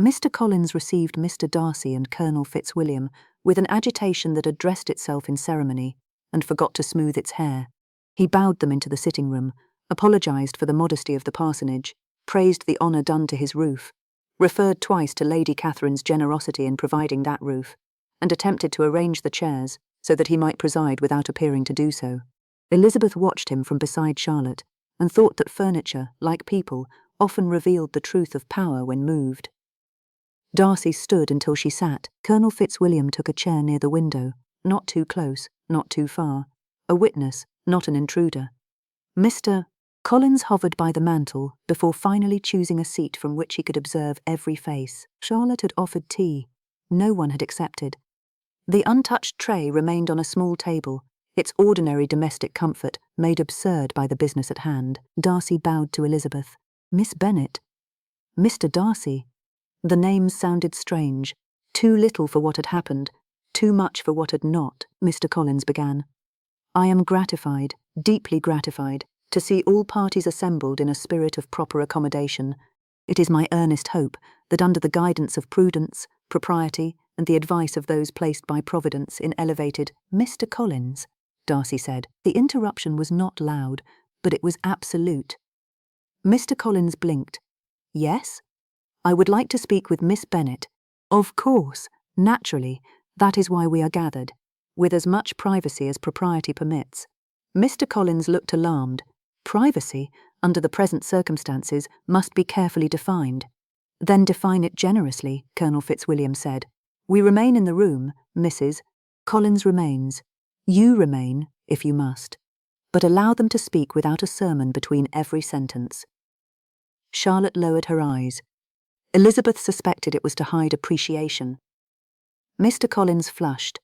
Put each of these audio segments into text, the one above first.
Mr. Collins received Mr. Darcy and Colonel Fitzwilliam with an agitation that addressed itself in ceremony and forgot to smooth its hair. He bowed them into the sitting-room, apologised for the modesty of the parsonage, praised the honour done to his roof, referred twice to Lady Catherine's generosity in providing that roof, and attempted to arrange the chairs so that he might preside without appearing to do so. Elizabeth watched him from beside Charlotte and thought that furniture, like people, often revealed the truth of power when moved. Darcy stood until she sat. Colonel Fitzwilliam took a chair near the window, not too close, not too far, a witness, not an intruder. Mr. Collins hovered by the mantel before finally choosing a seat from which he could observe every face. Charlotte had offered tea. No one had accepted. The untouched tray remained on a small table, its ordinary domestic comfort made absurd by the business at hand. Darcy bowed to Elizabeth. Miss Bennet. Mr. Darcy. The names sounded strange, too little for what had happened, too much for what had not. Mr. Collins began. I am gratified, deeply gratified, to see all parties assembled in a spirit of proper accommodation. It is my earnest hope that under the guidance of prudence, propriety, and the advice of those placed by Providence in elevated Mr. Collins, Darcy said. The interruption was not loud, but it was absolute. Mr. Collins blinked. Yes? I would like to speak with Miss Bennet. Of course, naturally, that is why we are gathered, with as much privacy as propriety permits. Mr. Collins looked alarmed. Privacy, under the present circumstances, must be carefully defined. Then define it generously, Colonel Fitzwilliam said. We remain in the room, Mrs. Collins remains. You remain, if you must, but allow them to speak without a sermon between every sentence. Charlotte lowered her eyes. Elizabeth suspected it was to hide appreciation. Mr. Collins flushed.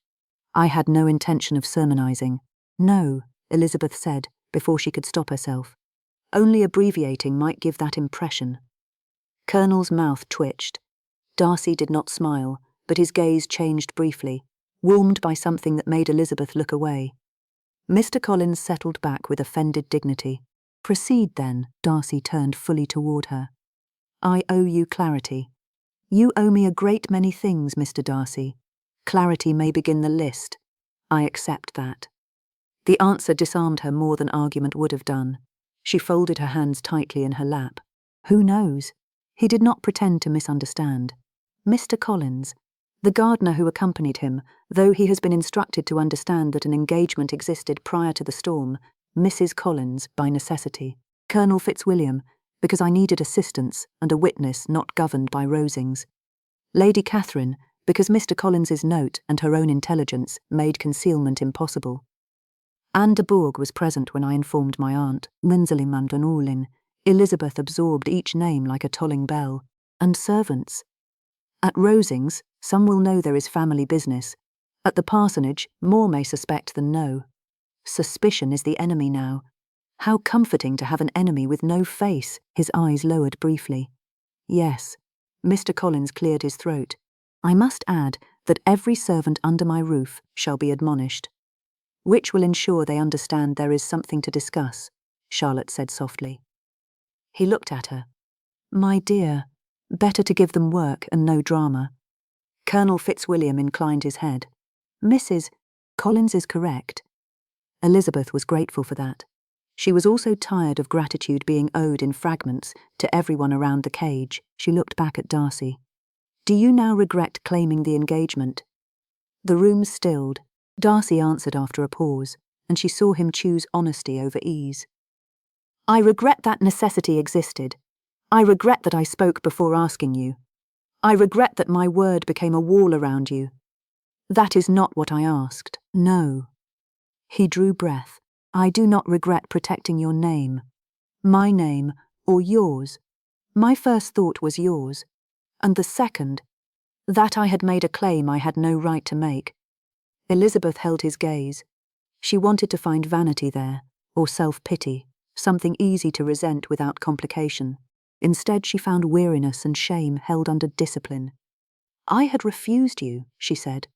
I had no intention of sermonising. No, Elizabeth said, before she could stop herself. Only abbreviating might give that impression. Colonel's mouth twitched. Darcy did not smile, but his gaze changed briefly, warmed by something that made Elizabeth look away. Mr. Collins settled back with offended dignity. Proceed then. Darcy turned fully toward her. I owe you clarity. You owe me a great many things, Mr. Darcy. Clarity may begin the list. I accept that. The answer disarmed her more than argument would have done. She folded her hands tightly in her lap. Who knows? He did not pretend to misunderstand. Mr. Collins, the gardener who accompanied him, though he has been instructed to understand that an engagement existed prior to the storm, Mrs. Collins, by necessity. Colonel Fitzwilliam, because I needed assistance and a witness not governed by Rosings. Lady Catherine, because Mr. Collins's note and her own intelligence made concealment impossible. Anne de Bourgh was present when I informed my aunt, Winselimand and Orlin. Elizabeth absorbed each name like a tolling bell. And servants. At Rosings, some will know there is family business. At the parsonage, more may suspect than know. Suspicion is the enemy now. How comforting to have an enemy with no face. His eyes lowered briefly. Yes. Mr. Collins cleared his throat. I must add that every servant under my roof shall be admonished. Which will ensure they understand there is something to discuss, Charlotte said softly. He looked at her. My dear, better to give them work and no drama. Colonel Fitzwilliam inclined his head. Mrs. Collins is correct. Elizabeth was grateful for that. She was also tired of gratitude being owed in fragments to everyone around the cage. She looked back at Darcy. Do you now regret claiming the engagement? The room stilled. Darcy answered after a pause, and she saw him choose honesty over ease. I regret that necessity existed. I regret that I spoke before asking you. I regret that my word became a wall around you. That is not what I asked. No. He drew breath. I do not regret protecting your name. My name, or yours. My first thought was yours. And the second, that I had made a claim I had no right to make. Elizabeth held his gaze. She wanted to find vanity there, or self-pity, something easy to resent without complication. Instead, she found weariness and shame held under discipline. I had refused you, she said.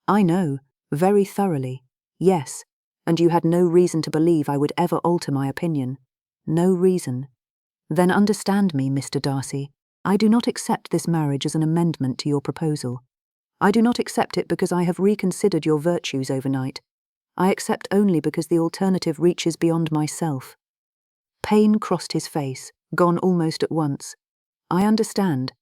I know, very thoroughly. Yes, and you had no reason to believe I would ever alter my opinion. No reason. Then understand me, Mr. Darcy. I do not accept this marriage as an amendment to your proposal. I do not accept it because I have reconsidered your virtues overnight. I accept only because the alternative reaches beyond myself." Pain crossed his face, gone almost at once. "I understand.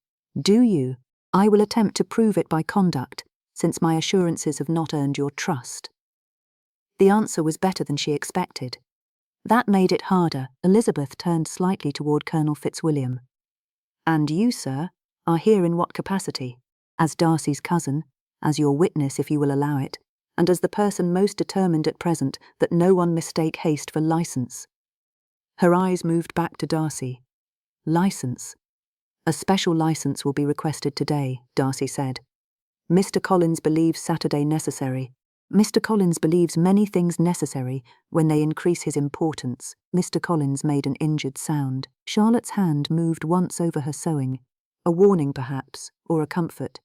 Do you? I will attempt to prove it by conduct, since my assurances have not earned your trust." The answer was better than she expected. That made it harder. Elizabeth turned slightly toward Colonel Fitzwilliam. "And you, sir, are here in what capacity? As Darcy's cousin, as your witness if you will allow it, and as the person most determined at present that no one mistake haste for license." Her eyes moved back to Darcy. "License? A special license will be requested today," Darcy said. "Mr. Collins believes Saturday necessary. Mr. Collins believes many things necessary when they increase his importance." Mr. Collins made an injured sound. Charlotte's hand moved once over her sewing. A warning, perhaps, or a comfort.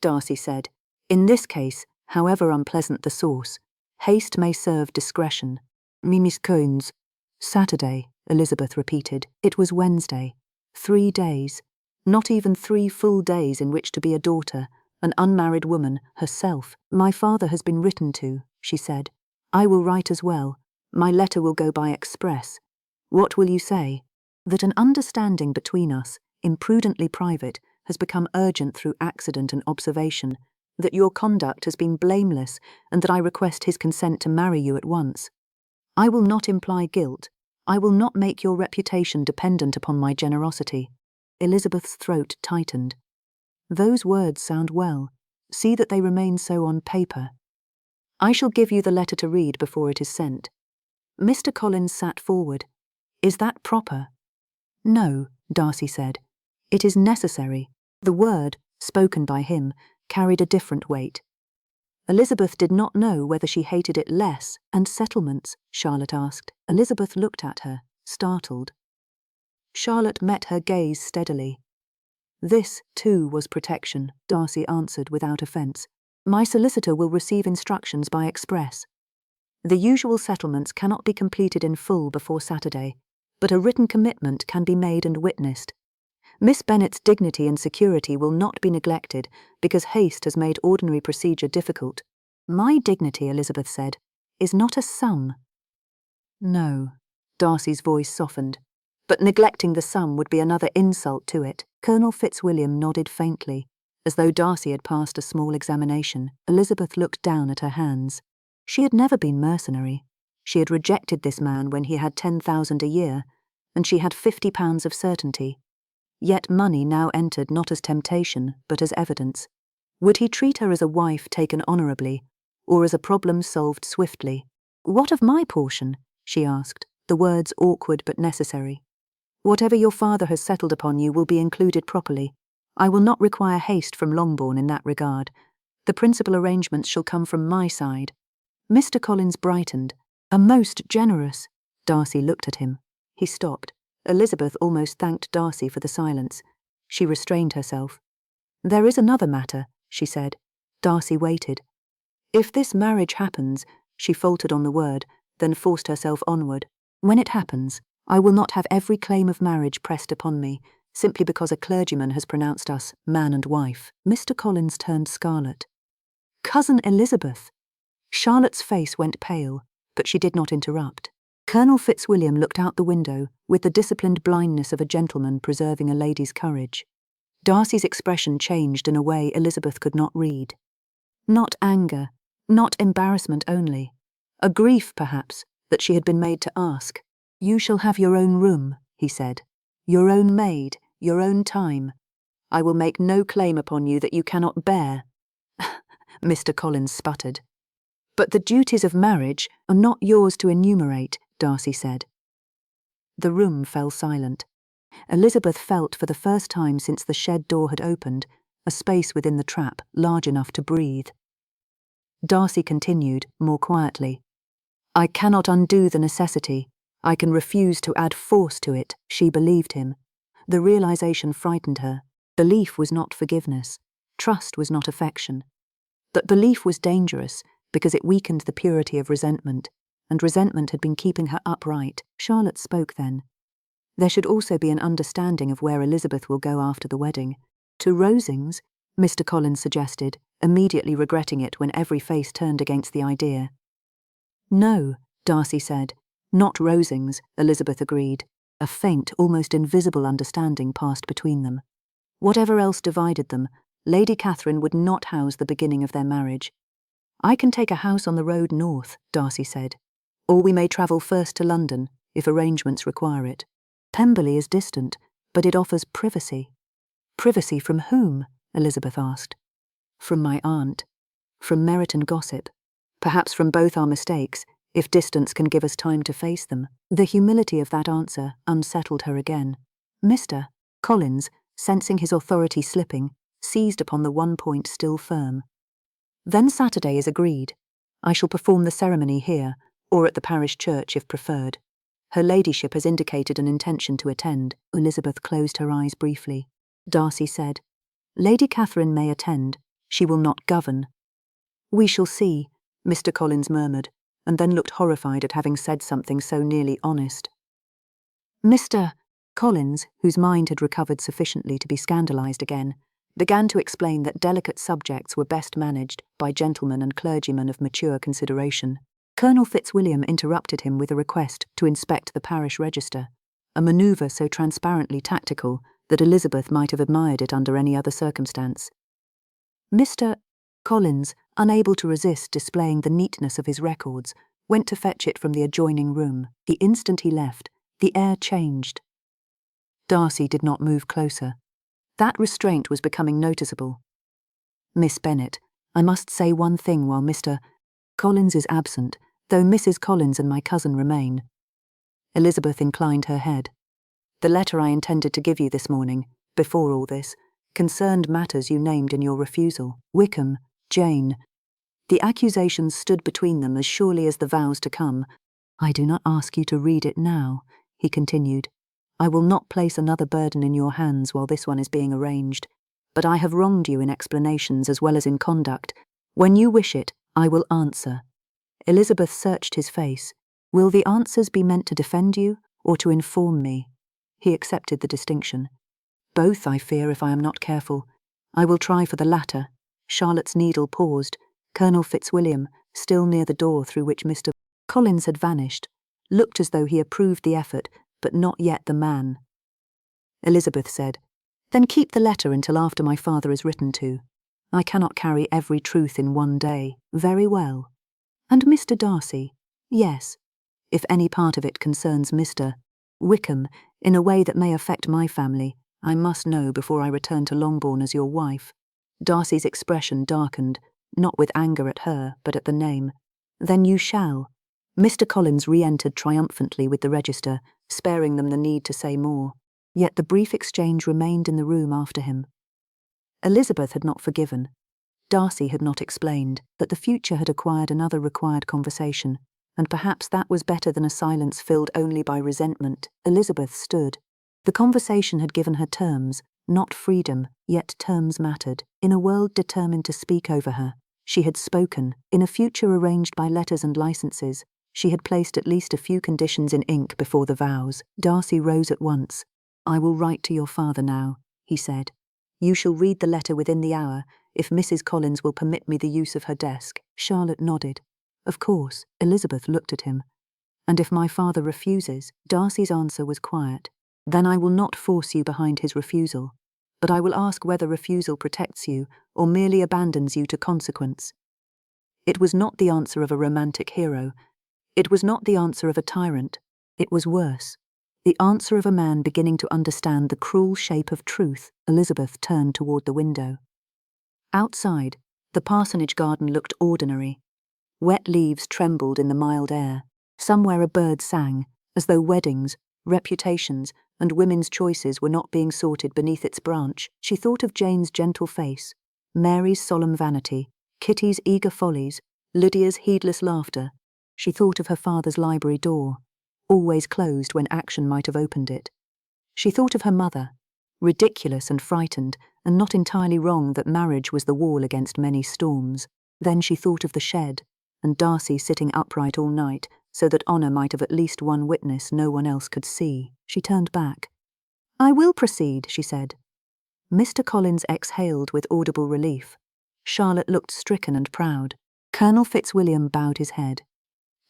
Darcy said, "In this case, however unpleasant the source, haste may serve discretion." "Miss Cones." "Saturday," Elizabeth repeated. It was Wednesday. 3 days. Not even 3 full days in which to be a daughter, an unmarried woman, herself. "My father has been written to," she said. "I will write as well. My letter will go by express. What will you say?" "That an understanding between us, imprudently private, has become urgent through accident and observation, that your conduct has been blameless, and that I request his consent to marry you at once. I will not imply guilt. I will not make your reputation dependent upon my generosity." Elizabeth's throat tightened. "Those words sound well. See that they remain so on paper. I shall give you the letter to read before it is sent." Mr. Collins sat forward. "Is that proper?" "No," Darcy said. "It is necessary." The word, spoken by him, carried a different weight. Elizabeth did not know whether she hated it less. "And settlements?" Charlotte asked. Elizabeth looked at her, startled. Charlotte met her gaze steadily. "This, too, was protection," Darcy answered without offence. "My solicitor will receive instructions by express. The usual settlements cannot be completed in full before Saturday, but a written commitment can be made and witnessed. Miss Bennet's dignity and security will not be neglected because haste has made ordinary procedure difficult." "My dignity," Elizabeth said, "is not a sum." "No," Darcy's voice softened, "but neglecting the sum would be another insult to it." Colonel Fitzwilliam nodded faintly, as though Darcy had passed a small examination. Elizabeth looked down at her hands. She had never been mercenary. She had rejected this man when he had 10,000 a year, and she had £50 of certainty. Yet money now entered not as temptation, but as evidence. Would he treat her as a wife taken honourably, or as a problem solved swiftly? "What of my portion?" she asked, the words awkward but necessary. "Whatever your father has settled upon you will be included properly. I will not require haste from Longbourn in that regard. The principal arrangements shall come from my side." Mr. Collins brightened. "A most generous—" Darcy looked at him. He stopped. Elizabeth almost thanked Darcy for the silence. She restrained herself. "There is another matter," she said. Darcy waited. "If this marriage happens," she faltered on the word, then forced herself onward. "When it happens, I will not have every claim of marriage pressed upon me, simply because a clergyman has pronounced us man and wife." Mr. Collins turned scarlet. "Cousin Elizabeth!" Charlotte's face went pale, but she did not interrupt. Colonel Fitzwilliam looked out the window with the disciplined blindness of a gentleman preserving a lady's courage. Darcy's expression changed in a way Elizabeth could not read. Not anger, not embarrassment only. A grief, perhaps, that she had been made to ask. "You shall have your own room," he said. "Your own maid, your own time. I will make no claim upon you that you cannot bear." Mr. Collins sputtered. "But the duties of marriage are not yours to enumerate," Darcy said. The room fell silent. Elizabeth felt for the first time since the shed door had opened, a space within the trap large enough to breathe. Darcy continued, more quietly. "I cannot undo the necessity. I can refuse to add force to it." She believed him. The realization frightened her. Belief was not forgiveness. Trust was not affection. But belief was dangerous because it weakened the purity of resentment, and resentment had been keeping her upright. Charlotte spoke then. There should also be an understanding of where Elizabeth will go after the wedding. To Rosings, Mr. Collins suggested, immediately regretting it when every face turned against the idea. No, Darcy said. Not Rosings, Elizabeth agreed. A faint, almost invisible understanding passed between them. Whatever else divided them, Lady Catherine would not house the beginning of their marriage. I can take a house on the road north, Darcy said. Or we may travel first to London, if arrangements require it. Pemberley is distant, but it offers privacy. Privacy from whom? Elizabeth asked. From my aunt. From Meryton gossip. Perhaps from both our mistakes, if distance can give us time to face them. The humility of that answer unsettled her again. Mr. Collins, sensing his authority slipping, seized upon the one point still firm. Then Saturday is agreed. I shall perform the ceremony here, or at the parish church if preferred. Her ladyship has indicated an intention to attend. Elizabeth closed her eyes briefly. Darcy said, Lady Catherine may attend. She will not govern. We shall see, Mr. Collins murmured, and then looked horrified at having said something so nearly honest. Mr. Collins, whose mind had recovered sufficiently to be scandalised again, began to explain that delicate subjects were best managed by gentlemen and clergymen of mature consideration. Colonel Fitzwilliam interrupted him with a request to inspect the parish register, a manoeuvre so transparently tactical that Elizabeth might have admired it under any other circumstance. Mr. Collins, unable to resist displaying the neatness of his records, went to fetch it from the adjoining room. The instant he left, the air changed. Darcy did not move closer. That restraint was becoming noticeable. Miss Bennet, I must say one thing while Mr. Collins is absent, though Mrs. Collins and my cousin remain. Elizabeth inclined her head. The letter I intended to give you this morning, before all this, concerned matters you named in your refusal. Wickham, Jane. The accusations stood between them as surely as the vows to come. I do not ask you to read it now, he continued. I will not place another burden in your hands while this one is being arranged. But I have wronged you in explanations as well as in conduct. When you wish it, I will answer. Elizabeth searched his face. Will the answers be meant to defend you or to inform me? He accepted the distinction. Both, I fear, if I am not careful. I will try for the latter. Charlotte's needle paused. Colonel Fitzwilliam, still near the door through which Mr. Collins had vanished, looked as though he approved the effort, but not yet the man. Elizabeth said, Then keep the letter until after my father is written to. I cannot carry every truth in one day. Very well. And Mr. Darcy? Yes. If any part of it concerns Mr. Wickham, in a way that may affect my family, I must know before I return to Longbourn as your wife. Darcy's expression darkened, not with anger at her, but at the name. Then you shall. Mr. Collins re-entered triumphantly with the register, sparing them the need to say more. Yet the brief exchange remained in the room after him. Elizabeth had not forgiven. Darcy had not explained that the future had acquired another required conversation, and perhaps that was better than a silence filled only by resentment. Elizabeth stood. The conversation had given her terms, not freedom, yet terms mattered. In a world determined to speak over her, she had spoken. In a future arranged by letters and licenses, she had placed at least a few conditions in ink before the vows. Darcy rose at once. I will write to your father now, he said. You shall read the letter within the hour, if Mrs. Collins will permit me the use of her desk. Charlotte nodded. Of course. Elizabeth looked at him. And if my father refuses? Darcy's answer was quiet. Then I will not force you behind his refusal, but I will ask whether refusal protects you or merely abandons you to consequence. It was not the answer of a romantic hero. It was not the answer of a tyrant. It was worse. The answer of a man beginning to understand the cruel shape of truth. Elizabeth turned toward the window. Outside, the parsonage garden looked ordinary. Wet leaves trembled in the mild air. Somewhere a bird sang, as though weddings, reputations, and women's choices were not being sorted beneath its branch. She thought of Jane's gentle face, Mary's solemn vanity, Kitty's eager follies, Lydia's heedless laughter. She thought of her father's library door, always closed when action might have opened it. She thought of her mother, ridiculous and frightened, and not entirely wrong that marriage was the wall against many storms. Then she thought of the shed, and Darcy sitting upright all night, so that Honour might have at least one witness no one else could see. She turned back. "I will proceed," she said. Mr. Collins exhaled with audible relief. Charlotte looked stricken and proud. Colonel Fitzwilliam bowed his head.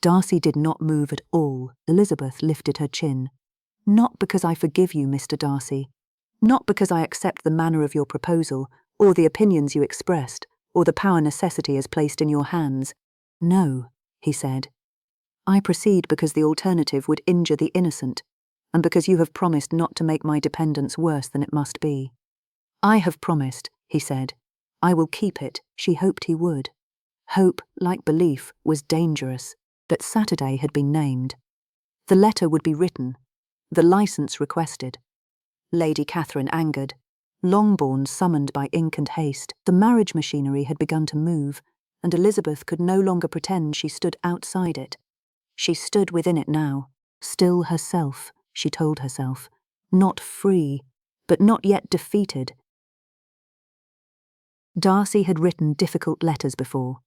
Darcy did not move at all. Elizabeth lifted her chin. "Not because I forgive you, Mr. Darcy. Not because I accept the manner of your proposal, or the opinions you expressed, or the power necessity has placed in your hands. No," he said. "I proceed because the alternative would injure the innocent, and because you have promised not to make my dependence worse than it must be." "I have promised," he said. "I will keep it." She hoped he would. Hope, like belief, was dangerous. But Saturday had been named. The letter would be written. The licence requested. Lady Catherine angered. Longbourn summoned by ink and haste. The marriage machinery had begun to move, and Elizabeth could no longer pretend she stood outside it. She stood within it now, still herself, she told herself. Not free, but not yet defeated. Darcy had written difficult letters before.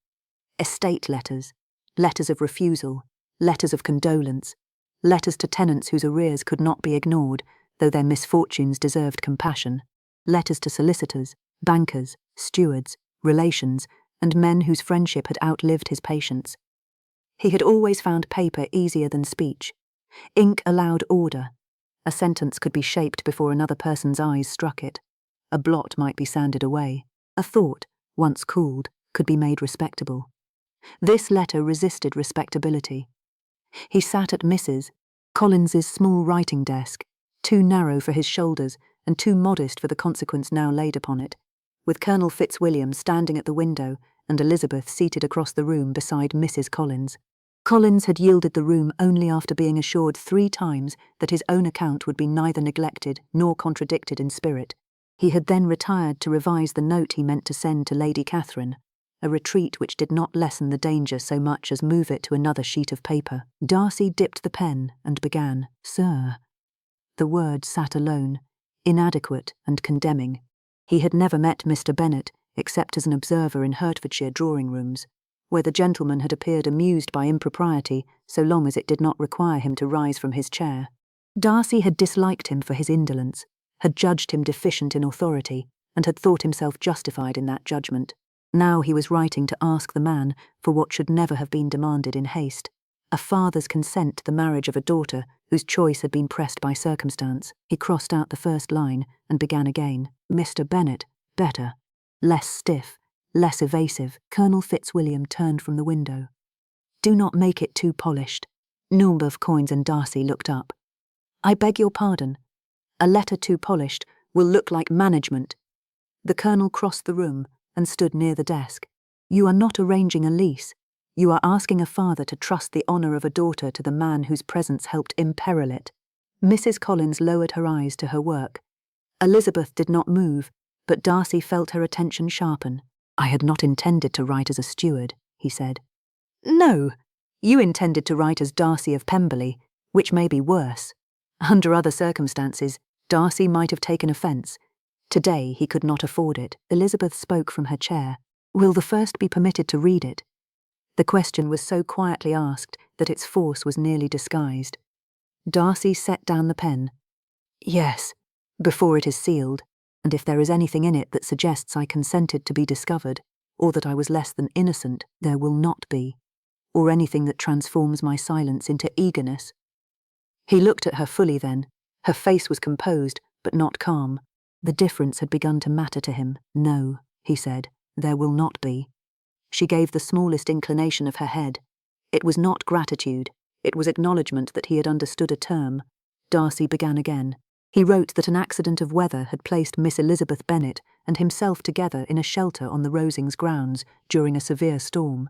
Estate letters, letters of refusal, letters of condolence, letters to tenants whose arrears could not be ignored, though their misfortunes deserved compassion, letters to solicitors, bankers, stewards, relations, and men whose friendship had outlived his patience. He had always found paper easier than speech. Ink allowed order. A sentence could be shaped before another person's eyes struck it. A blot might be sanded away. A thought, once cooled, could be made respectable. This letter resisted respectability. He sat at Mrs. Collins's small writing desk, too narrow for his shoulders and too modest for the consequence now laid upon it, with Colonel Fitzwilliam standing at the window and Elizabeth seated across the room beside Mrs. Collins. Collins had yielded the room only after being assured 3 times that his own account would be neither neglected nor contradicted in spirit. He had then retired to revise the note he meant to send to Lady Catherine, a retreat which did not lessen the danger so much as move it to another sheet of paper. Darcy dipped the pen and began, "Sir." The word sat alone, inadequate and condemning. He had never met Mr. Bennet except as an observer in Hertfordshire drawing-rooms, where the gentleman had appeared amused by impropriety so long as it did not require him to rise from his chair. Darcy had disliked him for his indolence, had judged him deficient in authority, and had thought himself justified in that judgment. Now he was writing to ask the man for what should never have been demanded in haste, a father's consent to the marriage of a daughter whose choice had been pressed by circumstance. He crossed out the first line and began again. "Mr. Bennet, better. Less stiff, less evasive." Colonel Fitzwilliam turned from the window. "Do not make it too polished." Number of Coins and Darcy looked up. "I beg your pardon. A letter too polished will look like management." The Colonel crossed the room and stood near the desk. "You are not arranging a lease. You are asking a father to trust the honour of a daughter to the man whose presence helped imperil it." Mrs. Collins lowered her eyes to her work. Elizabeth did not move, but Darcy felt her attention sharpen. "I had not intended to write as a steward," he said. "No, you intended to write as Darcy of Pemberley, which may be worse. Under other circumstances, Darcy might have taken offence. Today he could not afford it." Elizabeth spoke from her chair. "Will the first be permitted to read it?" The question was so quietly asked that its force was nearly disguised. Darcy set down the pen. "Yes, before it is sealed, and if there is anything in it that suggests I consented to be discovered, or that I was less than innocent, there will not be, or anything that transforms my silence into eagerness." He looked at her fully then. Her face was composed, but not calm. The difference had begun to matter to him. "No," he said, "there will not be." She gave the smallest inclination of her head. It was not gratitude, it was acknowledgement that he had understood a term. Darcy began again. He wrote that an accident of weather had placed Miss Elizabeth Bennet and himself together in a shelter on the Rosings grounds during a severe storm.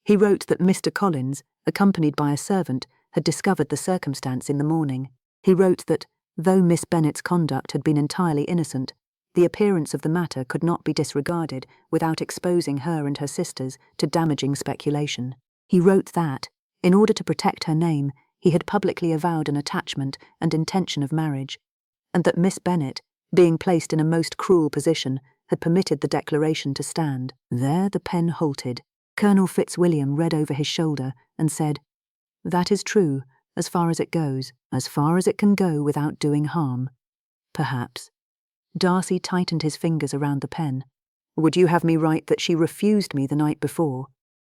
He wrote that Mr. Collins, accompanied by a servant, had discovered the circumstance in the morning. He wrote that, though Miss Bennet's conduct had been entirely innocent, the appearance of the matter could not be disregarded without exposing her and her sisters to damaging speculation. He wrote that, in order to protect her name, he had publicly avowed an attachment and intention of marriage, and that Miss Bennet, being placed in a most cruel position, had permitted the declaration to stand. There the pen halted. Colonel Fitzwilliam read over his shoulder and said, That is true, as far as it goes, as far as it can go without doing harm. Perhaps. Darcy tightened his fingers around the pen. Would you have me write that she refused me the night before?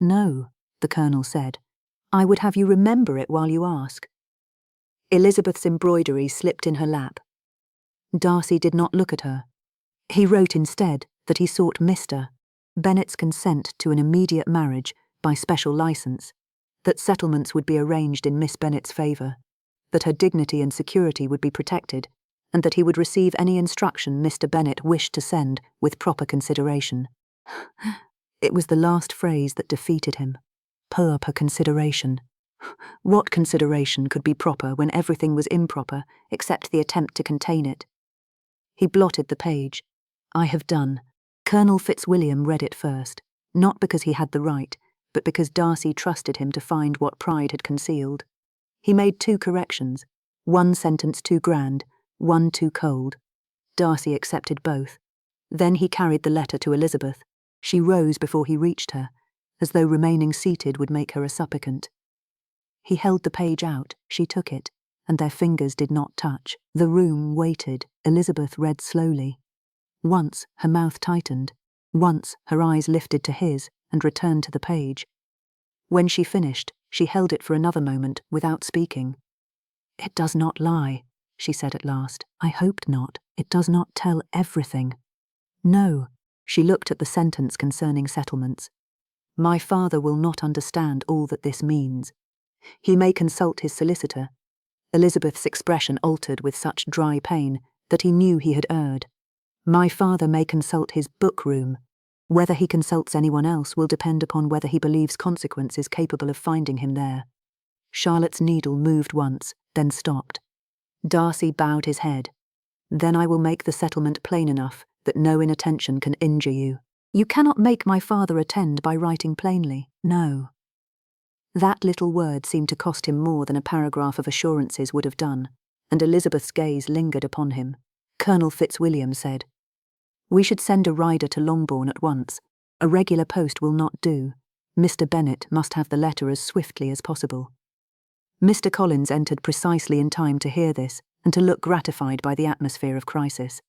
No, the Colonel said. I would have you remember it while you ask. Elizabeth's embroidery slipped in her lap. Darcy did not look at her. He wrote instead that he sought Mr. Bennet's consent to an immediate marriage by special licence, that settlements would be arranged in Miss Bennet's favour, that her dignity and security would be protected, and that he would receive any instruction Mr. Bennet wished to send with proper consideration. It was the last phrase that defeated him. Proper consideration. What consideration could be proper when everything was improper except the attempt to contain it? He blotted the page. I have done. Colonel Fitzwilliam read it first, not because he had the right, but because Darcy trusted him to find what pride had concealed. He made 2 corrections, one sentence too grand, one too cold. Darcy accepted both. Then he carried the letter to Elizabeth. She rose before he reached her, as though remaining seated would make her a supplicant. He held the page out, she took it, and their fingers did not touch. The room waited. Elizabeth read slowly. Once her mouth tightened, once her eyes lifted to his and returned to the page. When she finished, she held it for another moment without speaking. It does not lie, she said at last. I hoped not. It does not tell everything. No, she looked at the sentence concerning settlements. My father will not understand all that this means. He may consult his solicitor. Elizabeth's expression altered with such dry pain that he knew he had erred. My father may consult his book-room. Whether he consults anyone else will depend upon whether he believes consequence is capable of finding him there. Charlotte's needle moved once, then stopped. Darcy bowed his head. Then I will make the settlement plain enough that no inattention can injure you. You cannot make my father attend by writing plainly. No. That little word seemed to cost him more than a paragraph of assurances would have done, and Elizabeth's gaze lingered upon him. Colonel Fitzwilliam said, We should send a rider to Longbourn at once. A regular post will not do. Mr. Bennet must have the letter as swiftly as possible. Mr. Collins entered precisely in time to hear this and to look gratified by the atmosphere of crisis.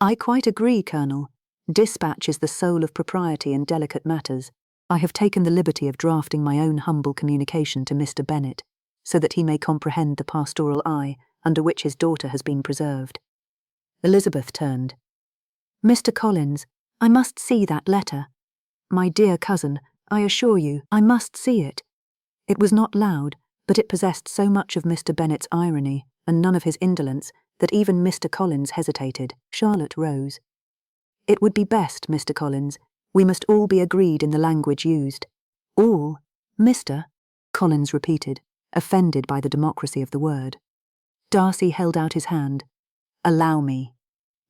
I quite agree, Colonel. Dispatch is the soul of propriety in delicate matters. I have taken the liberty of drafting my own humble communication to Mr. Bennet, so that he may comprehend the pastoral eye under which his daughter has been preserved. Elizabeth turned. Mr. Collins, I must see that letter. My dear cousin, I assure you, I must see it. It was not loud, but it possessed so much of Mr. Bennet's irony and none of his indolence that even Mr. Collins hesitated. Charlotte rose. It would be best, Mr. Collins. We must all be agreed in the language used. All? Mr. Collins repeated, offended by the democracy of the word. Darcy held out his hand. Allow me.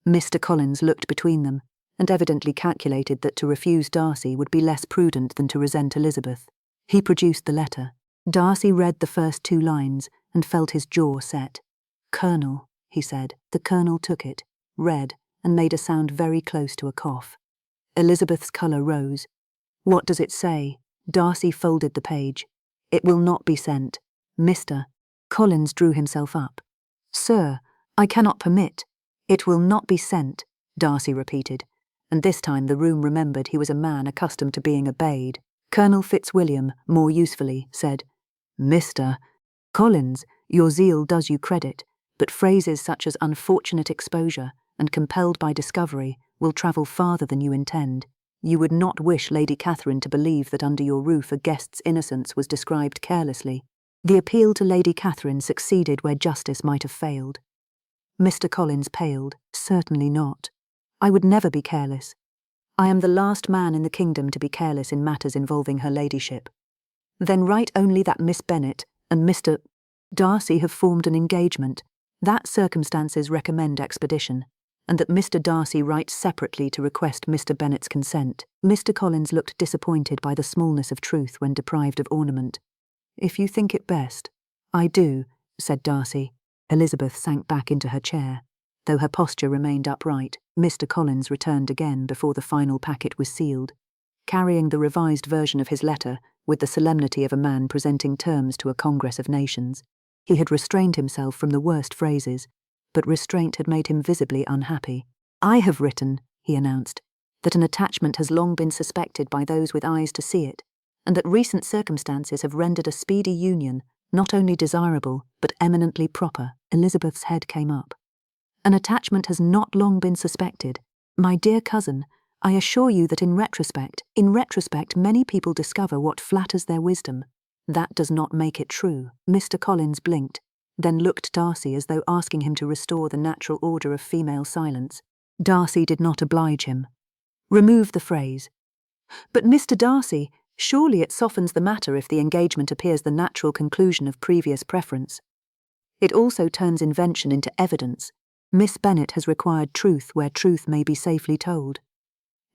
Mr. Collins looked between them, and evidently calculated that to refuse Darcy would be less prudent than to resent Elizabeth. He produced the letter. Darcy read the first 2 lines and felt his jaw set. Colonel, he said. The Colonel took it, read, and made a sound very close to a cough. Elizabeth's colour rose. What does it say? Darcy folded the page. It will not be sent. Mr. Collins drew himself up. Sir, I cannot permit. It will not be sent, Darcy repeated, and this time the room remembered he was a man accustomed to being obeyed. Colonel Fitzwilliam, more usefully, said, Mr. Collins, your zeal does you credit, but phrases such as unfortunate exposure and compelled by discovery will travel farther than you intend. You would not wish Lady Catherine to believe that under your roof a guest's innocence was described carelessly. The appeal to Lady Catherine succeeded where justice might have failed. Mr. Collins paled. Certainly not. I would never be careless. I am the last man in the kingdom to be careless in matters involving her ladyship. Then write only that Miss Bennet and Mr. Darcy have formed an engagement, that circumstances recommend expedition, and that Mr. Darcy writes separately to request Mr. Bennet's consent. Mr. Collins looked disappointed by the smallness of truth when deprived of ornament. If you think it best. I do, said Darcy. Elizabeth sank back into her chair. Though her posture remained upright, Mr. Collins returned again before the final packet was sealed. carrying the revised version of his letter with the solemnity of a man presenting terms to a Congress of Nations. He had restrained himself from the worst phrases, but restraint had made him visibly unhappy. "I have written," he announced, "that an attachment has long been suspected by those with eyes to see it, and that recent circumstances have rendered a speedy union not only desirable, but eminently proper." Elizabeth's head came up. "An attachment has not long been suspected. My dear cousin, I assure you that in retrospect, many people discover what flatters their wisdom. That does not make it true." Mr. Collins blinked, then looked at Darcy as though asking him to restore the natural order of female silence. Darcy did not oblige him. "Remove the phrase." "But Mr. Darcy, surely it softens the matter if the engagement appears the natural conclusion of previous preference. It also turns invention into evidence. Miss Bennet has required truth where truth may be safely told."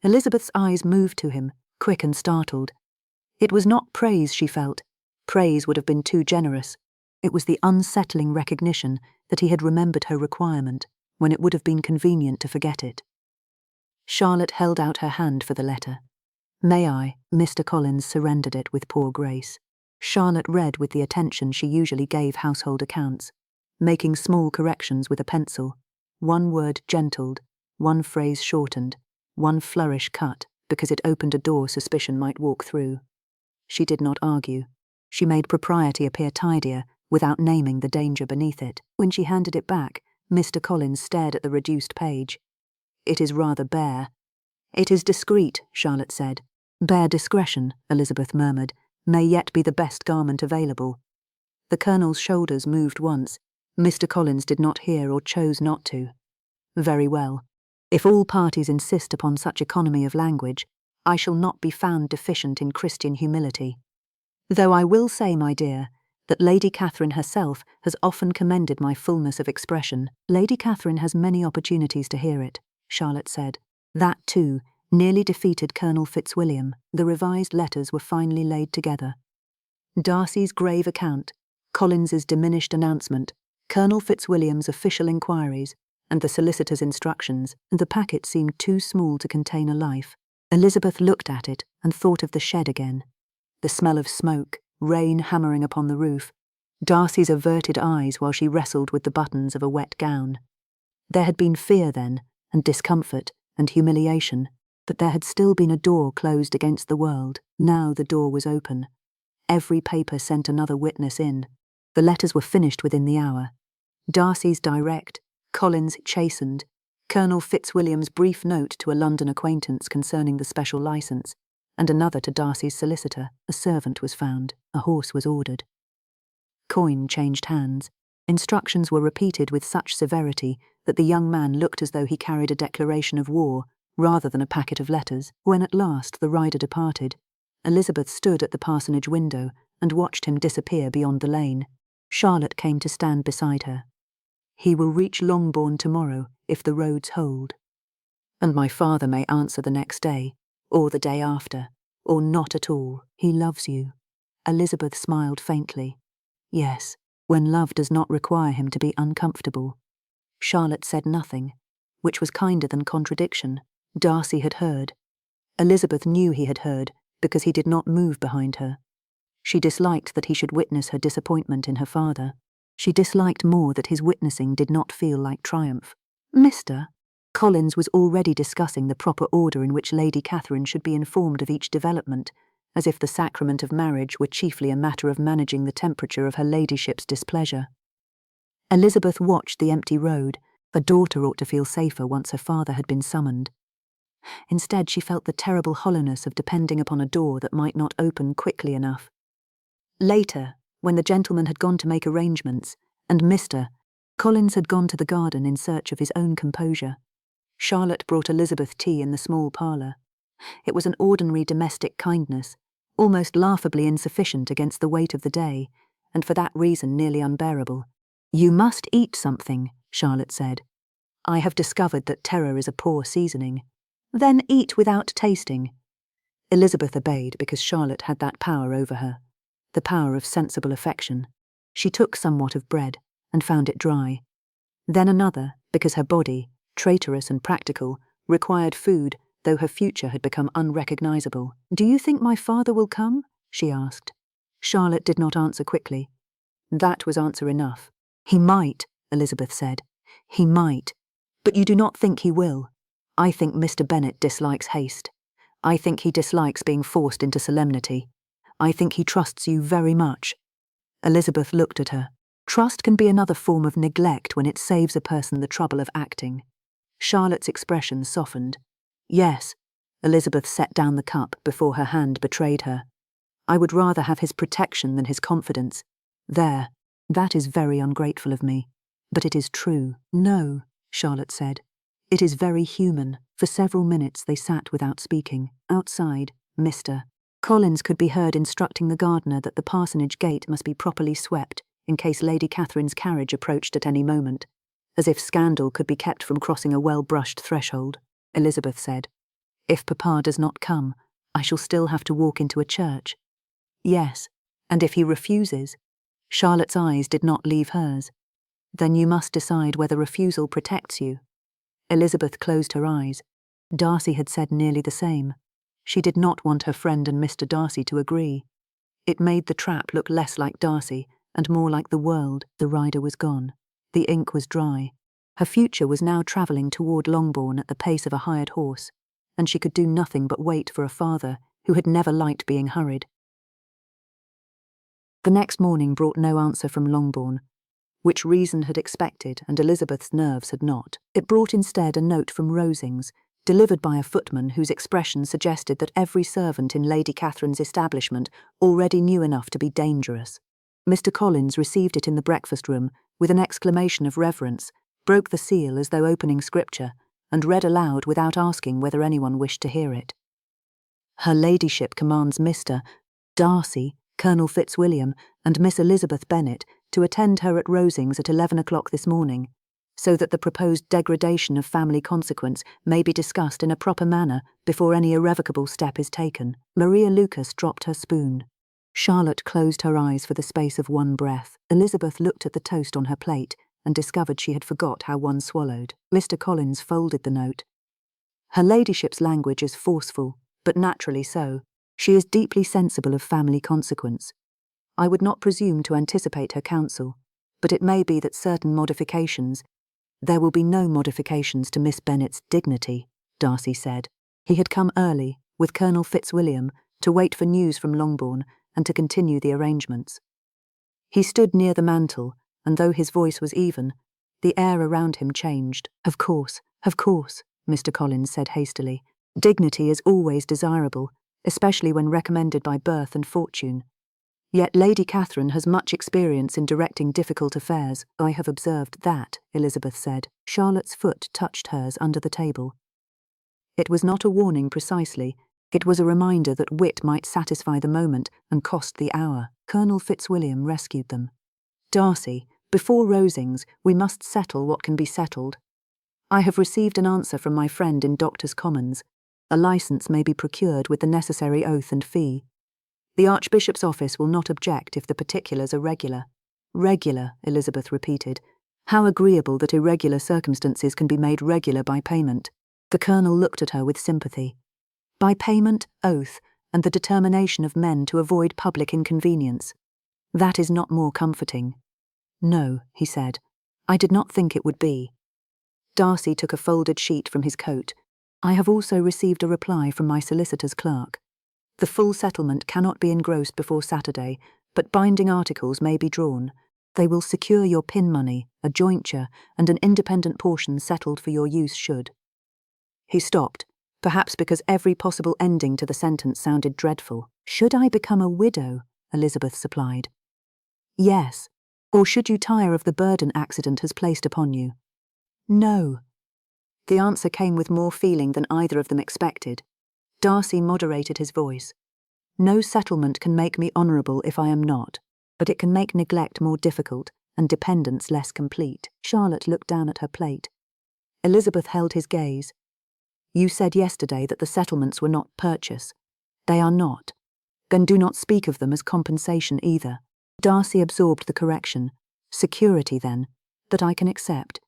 Elizabeth's eyes moved to him, quick and startled. It was not praise she felt. Praise would have been too generous. It was the unsettling recognition that he had remembered her requirement when it would have been convenient to forget it. Charlotte held out her hand for the letter. "May I?" Mr. Collins surrendered it with poor grace. Charlotte read with the attention she usually gave household accounts, making small corrections with a pencil, one word gentled, one phrase shortened, one flourish cut because it opened a door suspicion might walk through. She did not argue. She made propriety appear tidier without naming the danger beneath it. When she handed it back, Mr. Collins stared at the reduced page. "It is rather bare." "It is discreet," Charlotte said. "Bare discretion," Elizabeth murmured, "may yet be the best garment available." The Colonel's shoulders moved once. Mr. Collins did not hear or chose not to. "Very well. If all parties insist upon such economy of language, I shall not be found deficient in Christian humility. Though I will say, my dear, that Lady Catherine herself has often commended my fullness of expression." "Lady Catherine has many opportunities to hear it," Charlotte said. That, too, nearly defeated Colonel Fitzwilliam. The revised letters were finally laid together. Darcy's grave account, Collins's diminished announcement, Colonel Fitzwilliam's official inquiries, and the solicitor's instructions, and the packet seemed too small to contain a life. Elizabeth looked at it and thought of the shed again. The smell of smoke, rain hammering upon the roof, Darcy's averted eyes while she wrestled with the buttons of a wet gown. There had been fear then, and discomfort, and humiliation, but there had still been a door closed against the world. Now the door was open. Every paper sent another witness in. The letters were finished within the hour. Darcy's direct, Collins chastened, Colonel Fitzwilliam's brief note to a London acquaintance concerning the special licence, and another to Darcy's solicitor. A servant was found. A horse was ordered. Coin changed hands. Instructions were repeated with such severity that the young man looked as though he carried a declaration of war rather than a packet of letters. When at last the rider departed, Elizabeth stood at the parsonage window and watched him disappear beyond the lane. Charlotte came to stand beside her. "He will reach Longbourn tomorrow, if the roads hold. And my father may answer the next day, or the day after, or not at all. He loves you." Elizabeth smiled faintly. "Yes, when love does not require him to be uncomfortable." Charlotte said nothing, which was kinder than contradiction. Darcy had heard. Elizabeth knew he had heard because he did not move behind her. She disliked that he should witness her disappointment in her father. She disliked more that his witnessing did not feel like triumph. "Mr. Collins was already discussing the proper order in which Lady Catherine should be informed of each development, as if the sacrament of marriage were chiefly a matter of managing the temperature of her ladyship's displeasure. Elizabeth watched the empty road. A daughter ought to feel safer once her father had been summoned. Instead, she felt the terrible hollowness of depending upon a door that might not open quickly enough. Later, when the gentleman had gone to make arrangements, and Mr. Collins had gone to the garden in search of his own composure, Charlotte brought Elizabeth tea in the small parlour. It was an ordinary domestic kindness, almost laughably insufficient against the weight of the day, and for that reason nearly unbearable. "You must eat something," Charlotte said. "I have discovered that terror is a poor seasoning." "Then eat without tasting." Elizabeth obeyed because Charlotte had that power over her, the power of sensible affection. She took somewhat of bread and found it dry. Then another, because her body, traitorous and practical, required food though her future had become unrecognizable. "Do you think my father will come?" she asked. Charlotte did not answer quickly. That was answer enough. "He might," Elizabeth said. "He might. But you do not think he will. I think Mr. Bennet dislikes haste. I think he dislikes being forced into solemnity. I think he trusts you very much." Elizabeth looked at her. Trust can be another form of neglect when it saves a person the trouble of acting. Charlotte's expression softened. "Yes." Elizabeth set down the cup before her hand betrayed her. "I would rather have his protection than his confidence. There. That is very ungrateful of me. But it is true." "No," Charlotte said. "It is very human." For several minutes they sat without speaking. Outside, Mr. Collins could be heard instructing the gardener that the parsonage gate must be properly swept in case Lady Catherine's carriage approached at any moment, as if scandal could be kept from crossing a well-brushed threshold. Elizabeth said, "If Papa does not come, I shall still have to walk into a church." "Yes, and if he refuses?" Charlotte's eyes did not leave hers. "Then you must decide whether refusal protects you." Elizabeth closed her eyes. Darcy had said nearly the same. She did not want her friend and Mr. Darcy to agree. It made the trap look less like Darcy and more like the world. The rider was gone. The ink was dry. Her future was now travelling toward Longbourn at the pace of a hired horse, and she could do nothing but wait for a father who had never liked being hurried. The next morning brought no answer from Longbourn, which reason had expected and Elizabeth's nerves had not. It brought instead a note from Rosings, delivered by a footman whose expression suggested that every servant in Lady Catherine's establishment already knew enough to be dangerous. Mr. Collins received it in the breakfast-room with an exclamation of reverence, broke the seal as though opening scripture, and read aloud without asking whether anyone wished to hear it. "Her Ladyship commands Mr. Darcy, Colonel Fitzwilliam, and Miss Elizabeth Bennet to attend her at Rosings at 11 o'clock this morning, so that the proposed degradation of family consequence may be discussed in a proper manner before any irrevocable step is taken." Maria Lucas dropped her spoon. Charlotte closed her eyes for the space of one breath. Elizabeth looked at the toast on her plate and discovered she had forgot how one swallowed. Mr. Collins folded the note. "Her Ladyship's language is forceful, but naturally so. She is deeply sensible of family consequence. I would not presume to anticipate her counsel, but it may be that certain modifications—" "There will be no modifications to Miss Bennet's dignity," Darcy said. He had come early, with Colonel Fitzwilliam, to wait for news from Longbourn and to continue the arrangements. He stood near the mantel, and though his voice was even, the air around him changed. Of course," Mr. Collins said hastily. "Dignity is always desirable, especially when recommended by birth and fortune. Yet Lady Catherine has much experience in directing difficult affairs." "I have observed that," Elizabeth said. Charlotte's foot touched hers under the table. It was not a warning precisely. It was a reminder that wit might satisfy the moment and cost the hour. Colonel Fitzwilliam rescued them. "Darcy, before Rosings, we must settle what can be settled. I have received an answer from my friend in Doctors' Commons. A licence may be procured with the necessary oath and fee. The Archbishop's office will not object if the particulars are regular." "Regular," Elizabeth repeated. "How agreeable that irregular circumstances can be made regular by payment." The Colonel looked at her with sympathy. "By payment, oath, and the determination of men to avoid public inconvenience. That is not more comforting." "No," he said. "I did not think it would be." Darcy took a folded sheet from his coat. "I have also received a reply from my solicitor's clerk. The full settlement cannot be engrossed before Saturday, but binding articles may be drawn. They will secure your pin money, a jointure, and an independent portion settled for your use should—" He stopped, perhaps because every possible ending to the sentence sounded dreadful. "Should I become a widow?" Elizabeth supplied. "Yes. Or should you tire of the burden accident has placed upon you?" "No." The answer came with more feeling than either of them expected. Darcy moderated his voice. "No settlement can make me honourable if I am not, but it can make neglect more difficult and dependence less complete." Charlotte looked down at her plate. Elizabeth held his gaze. "You said yesterday that the settlements were not purchase. They are not. Then do not speak of them as compensation either." Darcy absorbed the correction. "Security, then, that I can accept."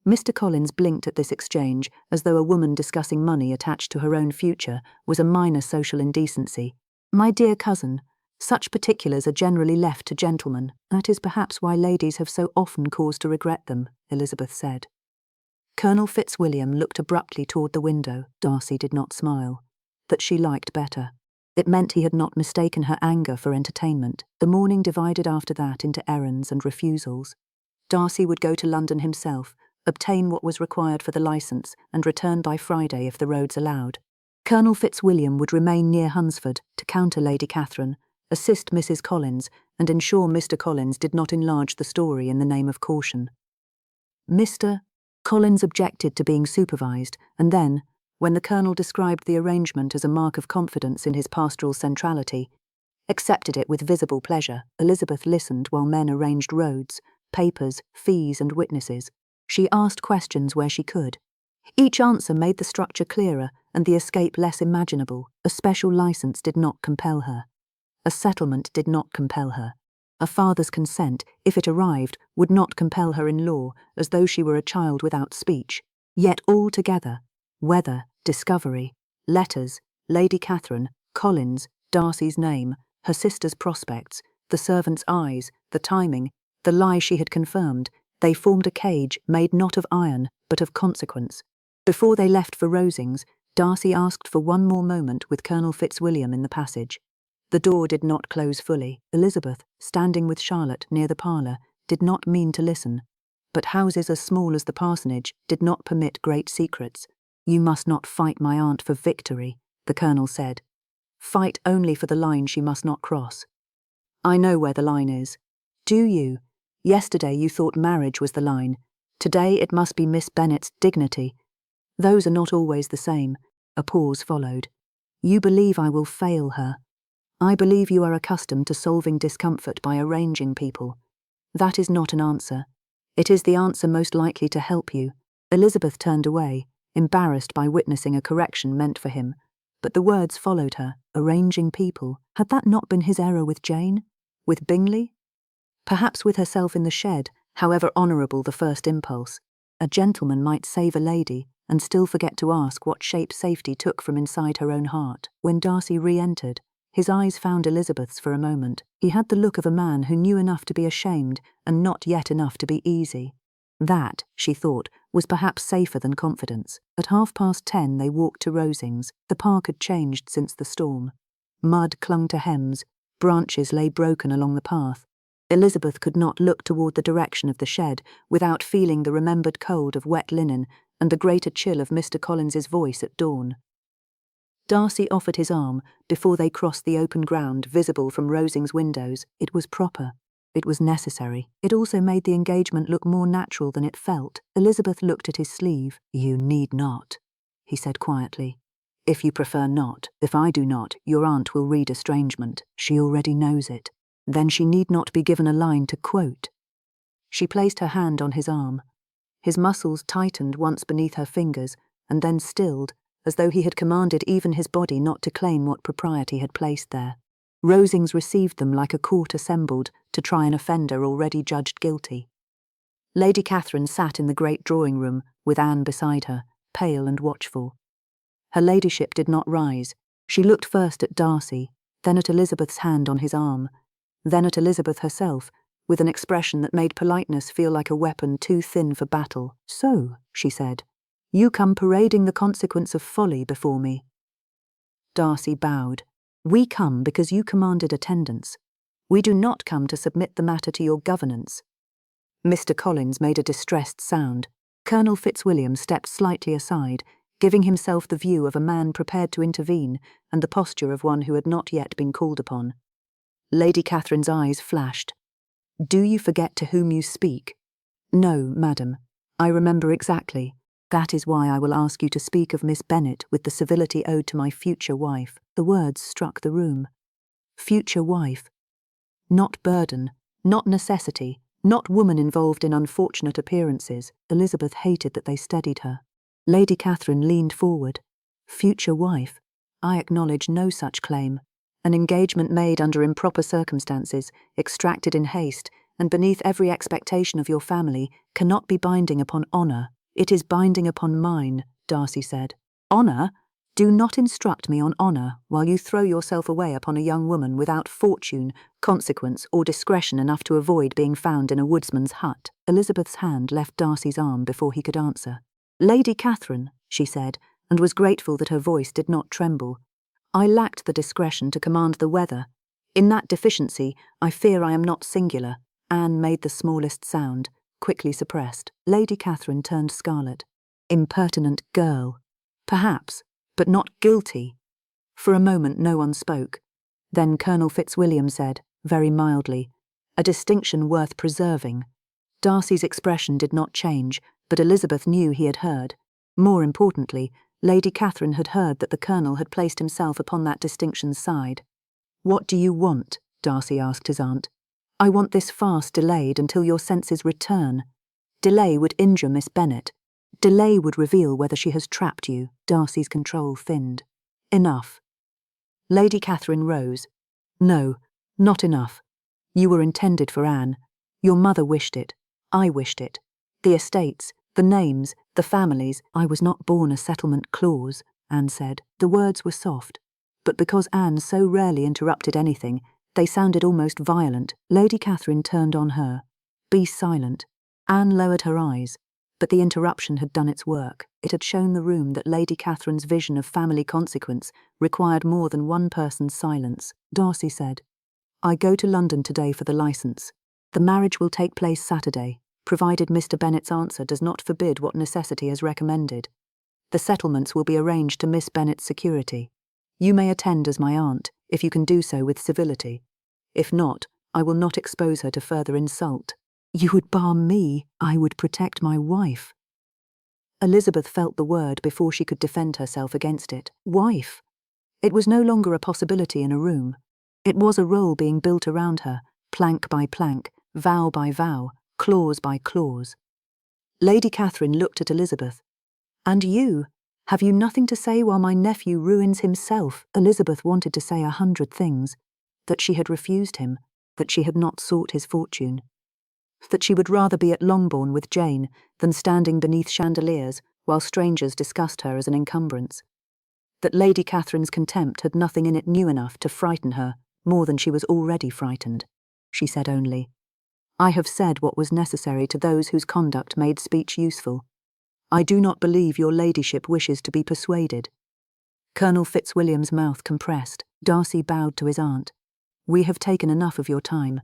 Mr. Collins blinked at this exchange as though a woman discussing money attached to her own future was a minor social indecency. "My dear cousin, such particulars are generally left to gentlemen. That is perhaps why ladies have so often cause to regret them," Elizabeth said. Colonel Fitzwilliam looked abruptly toward the window. Darcy did not smile. That she liked better. It meant he had not mistaken her anger for entertainment. The morning divided after that into errands and refusals. Darcy would go to London himself, obtain what was required for the licence, and return by Friday if the roads allowed. Colonel Fitzwilliam would remain near Hunsford to counter Lady Catherine, assist Mrs. Collins, and ensure Mr. Collins did not enlarge the story in the name of caution. Mr. Collins objected to being supervised, and then, when the Colonel described the arrangement as a mark of confidence in his pastoral centrality, accepted it with visible pleasure. Elizabeth listened while men arranged roads, papers, fees and witnesses. She asked questions where she could. Each answer made the structure clearer and the escape less imaginable. A special licence did not compel her. A settlement did not compel her. A father's consent, if it arrived, would not compel her in law, as though she were a child without speech. Yet all together, weather, discovery, letters, Lady Catherine, Collins, Darcy's name, her sister's prospects, the servant's eyes, the timing, the lie she had confirmed, they formed a cage made not of iron, but of consequence. Before they left for Rosings, Darcy asked for one more moment with Colonel Fitzwilliam in the passage. The door did not close fully. Elizabeth, standing with Charlotte near the parlour, did not mean to listen. But houses as small as the parsonage did not permit great secrets. "You must not fight my aunt for victory," the Colonel said. "Fight only for the line she must not cross." "I know where the line is." "Do you? Yesterday you thought marriage was the line. Today it must be Miss Bennet's dignity. Those are not always the same." A pause followed. "You believe I will fail her. I believe you are accustomed to solving discomfort by arranging people. That is not an answer. It is the answer most likely to help you." Elizabeth turned away, embarrassed by witnessing a correction meant for him, but the words followed her. Arranging people. Had that not been his error with Jane? With Bingley? Perhaps with herself in the shed, however honourable the first impulse. A gentleman might save a lady, and still forget to ask what shape safety took from inside her own heart. When Darcy re-entered, his eyes found Elizabeth's for a moment. He had the look of a man who knew enough to be ashamed and not yet enough to be easy. That, she thought, was perhaps safer than confidence. At 10:30 they walked to Rosings. The park had changed since the storm. Mud clung to hems, branches lay broken along the path. Elizabeth could not look toward the direction of the shed without feeling the remembered cold of wet linen and the greater chill of Mr. Collins's voice at dawn. Darcy offered his arm before they crossed the open ground visible from Rosings' windows. It was proper. It was necessary. It also made the engagement look more natural than it felt. Elizabeth looked at his sleeve. "You need not," he said quietly. "If you prefer not, if I do not, your aunt will read estrangement. She already knows it. Then she need not be given a line to quote." She placed her hand on his arm. His muscles tightened once beneath her fingers and then stilled, as though he had commanded even his body not to claim what propriety had placed there. Rosings received them like a court assembled to try an offender already judged guilty. Lady Catherine sat in the great drawing-room with Anne beside her, pale and watchful. Her ladyship did not rise. She looked first at Darcy, then at Elizabeth's hand on his arm, then at Elizabeth herself, with an expression that made politeness feel like a weapon too thin for battle. "So," she said, "you come parading the consequence of folly before me." Darcy bowed. "We come because you commanded attendance. We do not come to submit the matter to your governance." Mr. Collins made a distressed sound. Colonel Fitzwilliam stepped slightly aside, giving himself the view of a man prepared to intervene and the posture of one who had not yet been called upon. Lady Catherine's eyes flashed. "Do you forget to whom you speak?" "No, madam. I remember exactly. That is why I will ask you to speak of Miss Bennet with the civility owed to my future wife." The words struck the room. Future wife. Not burden, not necessity, not woman involved in unfortunate appearances. Elizabeth hated that they steadied her. Lady Catherine leaned forward. "Future wife. I acknowledge no such claim. An engagement made under improper circumstances, extracted in haste, and beneath every expectation of your family, cannot be binding upon honour. It is binding upon mine, Darcy said. Honour? Do not instruct me on honour while you throw yourself away upon a young woman without fortune, consequence, or discretion enough to avoid being found in a woodsman's hut. Elizabeth's hand left Darcy's arm before he could answer. Lady Catherine, she said, and was grateful that her voice did not tremble. I lacked the discretion to command the weather. In that deficiency, I fear I am not singular. Anne made the smallest sound, quickly suppressed. Lady Catherine turned scarlet. Impertinent girl. Perhaps, but not guilty. For a moment no one spoke. Then Colonel Fitzwilliam said, very mildly, a distinction worth preserving. Darcy's expression did not change, but Elizabeth knew he had heard. More importantly, Lady Catherine had heard that the Colonel had placed himself upon that distinction's side. What do you want? Darcy asked his aunt. I want this farce delayed until your senses return. Delay would injure Miss Bennet. Delay would reveal whether she has trapped you. Darcy's control thinned. Enough. Lady Catherine rose. No, not enough. You were intended for Anne. Your mother wished it. I wished it. The estates, the names, the families. I was not born a settlement clause, Anne said. The words were soft, but because Anne so rarely interrupted anything, they sounded almost violent. Lady Catherine turned on her. Be silent. Anne lowered her eyes, but the interruption had done its work. It had shown the room that Lady Catherine's vision of family consequence required more than one person's silence. Darcy said, I go to London today for the licence. The marriage will take place Saturday, provided Mr. Bennet's answer does not forbid what necessity has recommended. The settlements will be arranged to Miss Bennet's security. You may attend as my aunt, if you can do so with civility. If not, I will not expose her to further insult. You would bar me, I would protect my wife. Elizabeth felt the word before she could defend herself against it. Wife. It was no longer a possibility in a room. It was a role being built around her, plank by plank, vow by vow, clause by clause. Lady Catherine looked at Elizabeth. And you? Have you nothing to say while my nephew ruins himself? Elizabeth wanted to say 100 things. That she had refused him, that she had not sought his fortune. That she would rather be at Longbourn with Jane than standing beneath chandeliers while strangers discussed her as an encumbrance. That Lady Catherine's contempt had nothing in it new enough to frighten her more than she was already frightened. She said only, I have said what was necessary to those whose conduct made speech useful. I do not believe your ladyship wishes to be persuaded. Colonel Fitzwilliam's mouth compressed. Darcy bowed to his aunt. We have taken enough of your time.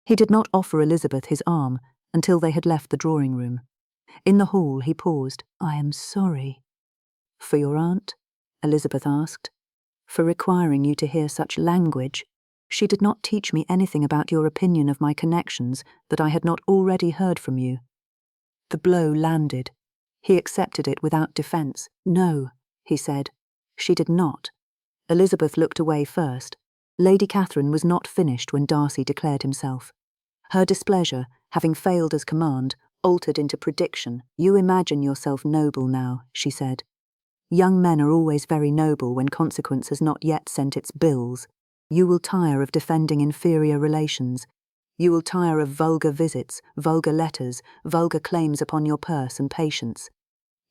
He did not offer Elizabeth his arm until they had left the drawing-room. In the hall he paused. I am sorry. For your aunt? Elizabeth asked. For requiring you to hear such language. She did not teach me anything about your opinion of my connections that I had not already heard from you. The blow landed. He accepted it without defence. No, he said. She did not. Elizabeth looked away first. Lady Catherine was not finished when Darcy declared himself. Her displeasure, having failed as command, altered into prediction. You imagine yourself noble now, she said. Young men are always very noble when consequence has not yet sent its bills. You will tire of defending inferior relations. You will tire of vulgar visits, vulgar letters, vulgar claims upon your purse and patience.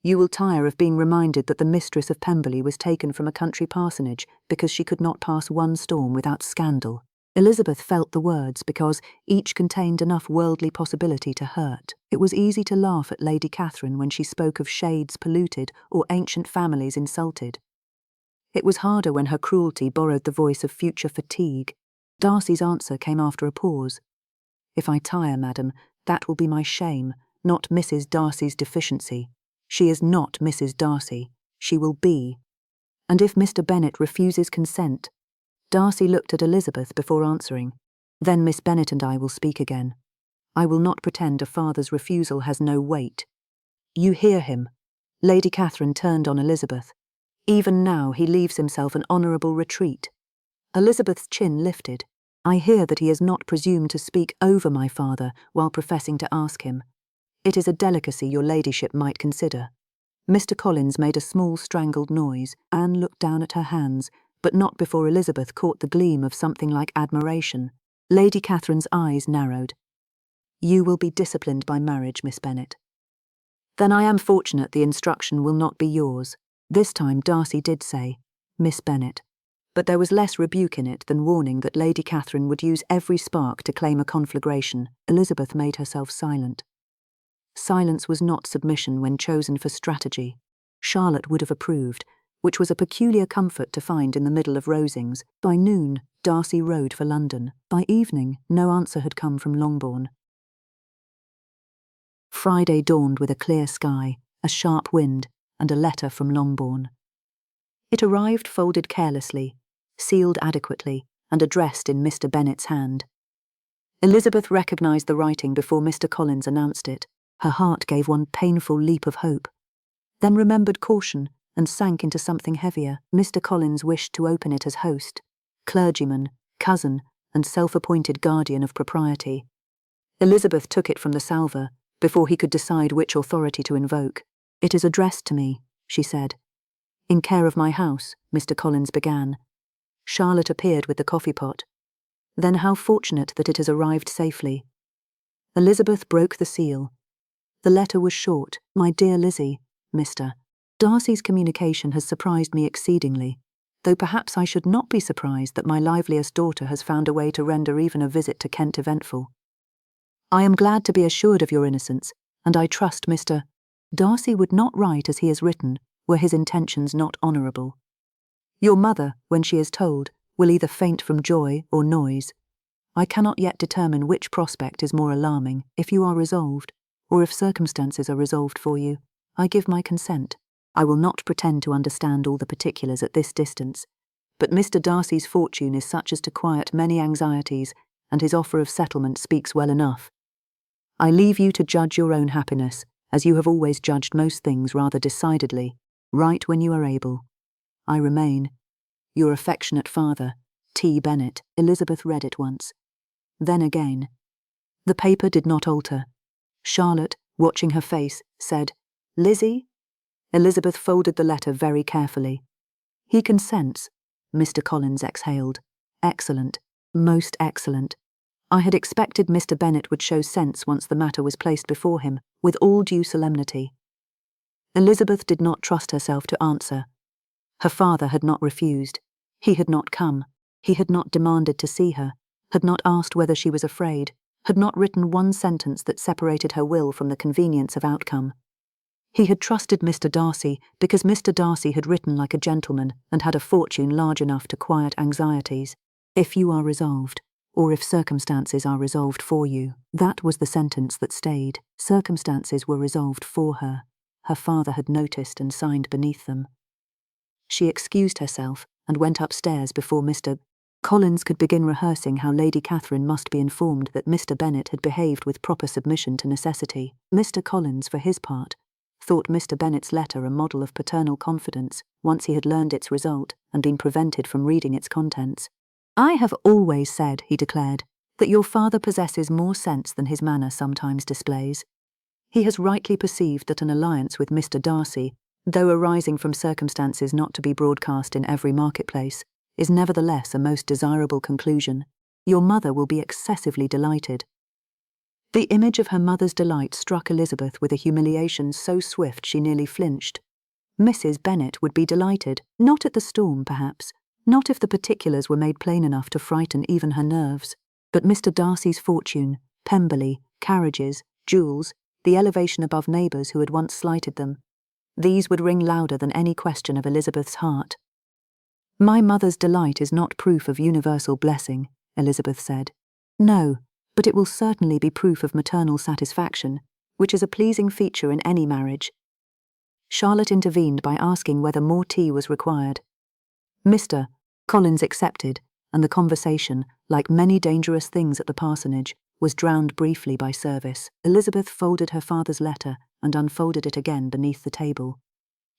You will tire of being reminded that the mistress of Pemberley was taken from a country parsonage because she could not pass one storm without scandal. Elizabeth felt the words because each contained enough worldly possibility to hurt. It was easy to laugh at Lady Catherine when she spoke of shades polluted or ancient families insulted. It was harder when her cruelty borrowed the voice of future fatigue. Darcy's answer came after a pause. If I tire, madam, that will be my shame, not Mrs. Darcy's deficiency. She is not Mrs. Darcy. She will be. And if Mr. Bennet refuses consent— Darcy looked at Elizabeth before answering. Then Miss Bennet and I will speak again. I will not pretend a father's refusal has no weight. You hear him. Lady Catherine turned on Elizabeth. Even now he leaves himself an honourable retreat. Elizabeth's chin lifted. I hear that he has not presumed to speak over my father while professing to ask him. It is a delicacy your ladyship might consider. Mr. Collins made a small strangled noise. Anne looked down at her hands, but not before Elizabeth caught the gleam of something like admiration. Lady Catherine's eyes narrowed. You will be disciplined by marriage, Miss Bennet. Then I am fortunate the instruction will not be yours. This time Darcy did say, Miss Bennet. But there was less rebuke in it than warning that Lady Catherine would use every spark to claim a conflagration. Elizabeth made herself silent. Silence was not submission when chosen for strategy. Charlotte would have approved, which was a peculiar comfort to find in the middle of Rosings. By noon, Darcy rode for London. By evening, no answer had come from Longbourn. Friday dawned with a clear sky, a sharp wind, and a letter from Longbourn. It arrived folded carelessly, sealed adequately, and addressed in Mr. Bennet's hand. Elizabeth recognised the writing before Mr. Collins announced it. Her heart gave one painful leap of hope, then remembered caution and sank into something heavier. Mr. Collins wished to open it as host, clergyman, cousin, and self-appointed guardian of propriety. Elizabeth took it from the salver before he could decide which authority to invoke. It is addressed to me, she said. In care of my house, Mr. Collins began. Charlotte appeared with the coffee pot. Then how fortunate that it has arrived safely. Elizabeth broke the seal. The letter was short. My dear Lizzie, Mr. Darcy's communication has surprised me exceedingly, though perhaps I should not be surprised that my liveliest daughter has found a way to render even a visit to Kent eventful. I am glad to be assured of your innocence, and I trust Mr. Darcy would not write as he has written were his intentions not honourable. Your mother, when she is told, will either faint from joy or noise. I cannot yet determine which prospect is more alarming. If you are resolved, or if circumstances are resolved for you, I give my consent. I will not pretend to understand all the particulars at this distance, but Mr. Darcy's fortune is such as to quiet many anxieties, and his offer of settlement speaks well enough. I leave you to judge your own happiness, as you have always judged most things rather decidedly. Write when you are able. I remain, your affectionate father, T. Bennet. Elizabeth read it once. Then again. The paper did not alter. Charlotte, watching her face, said, Lizzie? Elizabeth folded the letter very carefully. He consents, Mr. Collins exhaled. Excellent, most excellent. I had expected Mr. Bennet would show sense once the matter was placed before him, with all due solemnity. Elizabeth did not trust herself to answer. Her father had not refused. He had not come. He had not demanded to see her, had not asked whether she was afraid, had not written one sentence that separated her will from the convenience of outcome. He had trusted Mr. Darcy because Mr. Darcy had written like a gentleman and had a fortune large enough to quiet anxieties. If you are resolved, or if circumstances are resolved for you. That was the sentence that stayed. Circumstances were resolved for her. Her father had noticed and signed beneath them. She excused herself and went upstairs before Mr. Collins could begin rehearsing how Lady Catherine must be informed that Mr. Bennet had behaved with proper submission to necessity. Mr. Collins, for his part, thought Mr. Bennet's letter a model of paternal confidence once he had learned its result and been prevented from reading its contents. I have always said, he declared, that your father possesses more sense than his manner sometimes displays. He has rightly perceived that an alliance with Mr. Darcy, though arising from circumstances not to be broadcast in every marketplace, is nevertheless a most desirable conclusion. Your mother will be excessively delighted. The image of her mother's delight struck Elizabeth with a humiliation so swift she nearly flinched. Mrs. Bennet would be delighted, not at the storm, perhaps, not if the particulars were made plain enough to frighten even her nerves, but Mr. Darcy's fortune, Pemberley, carriages, jewels, the elevation above neighbours who had once slighted them, these would ring louder than any question of Elizabeth's heart. My mother's delight is not proof of universal blessing, Elizabeth said. No, but it will certainly be proof of maternal satisfaction, which is a pleasing feature in any marriage. Charlotte intervened by asking whether more tea was required. Mr. Collins accepted, and the conversation, like many dangerous things at the parsonage, was drowned briefly by service. Elizabeth folded her father's letter and unfolded it again beneath the table.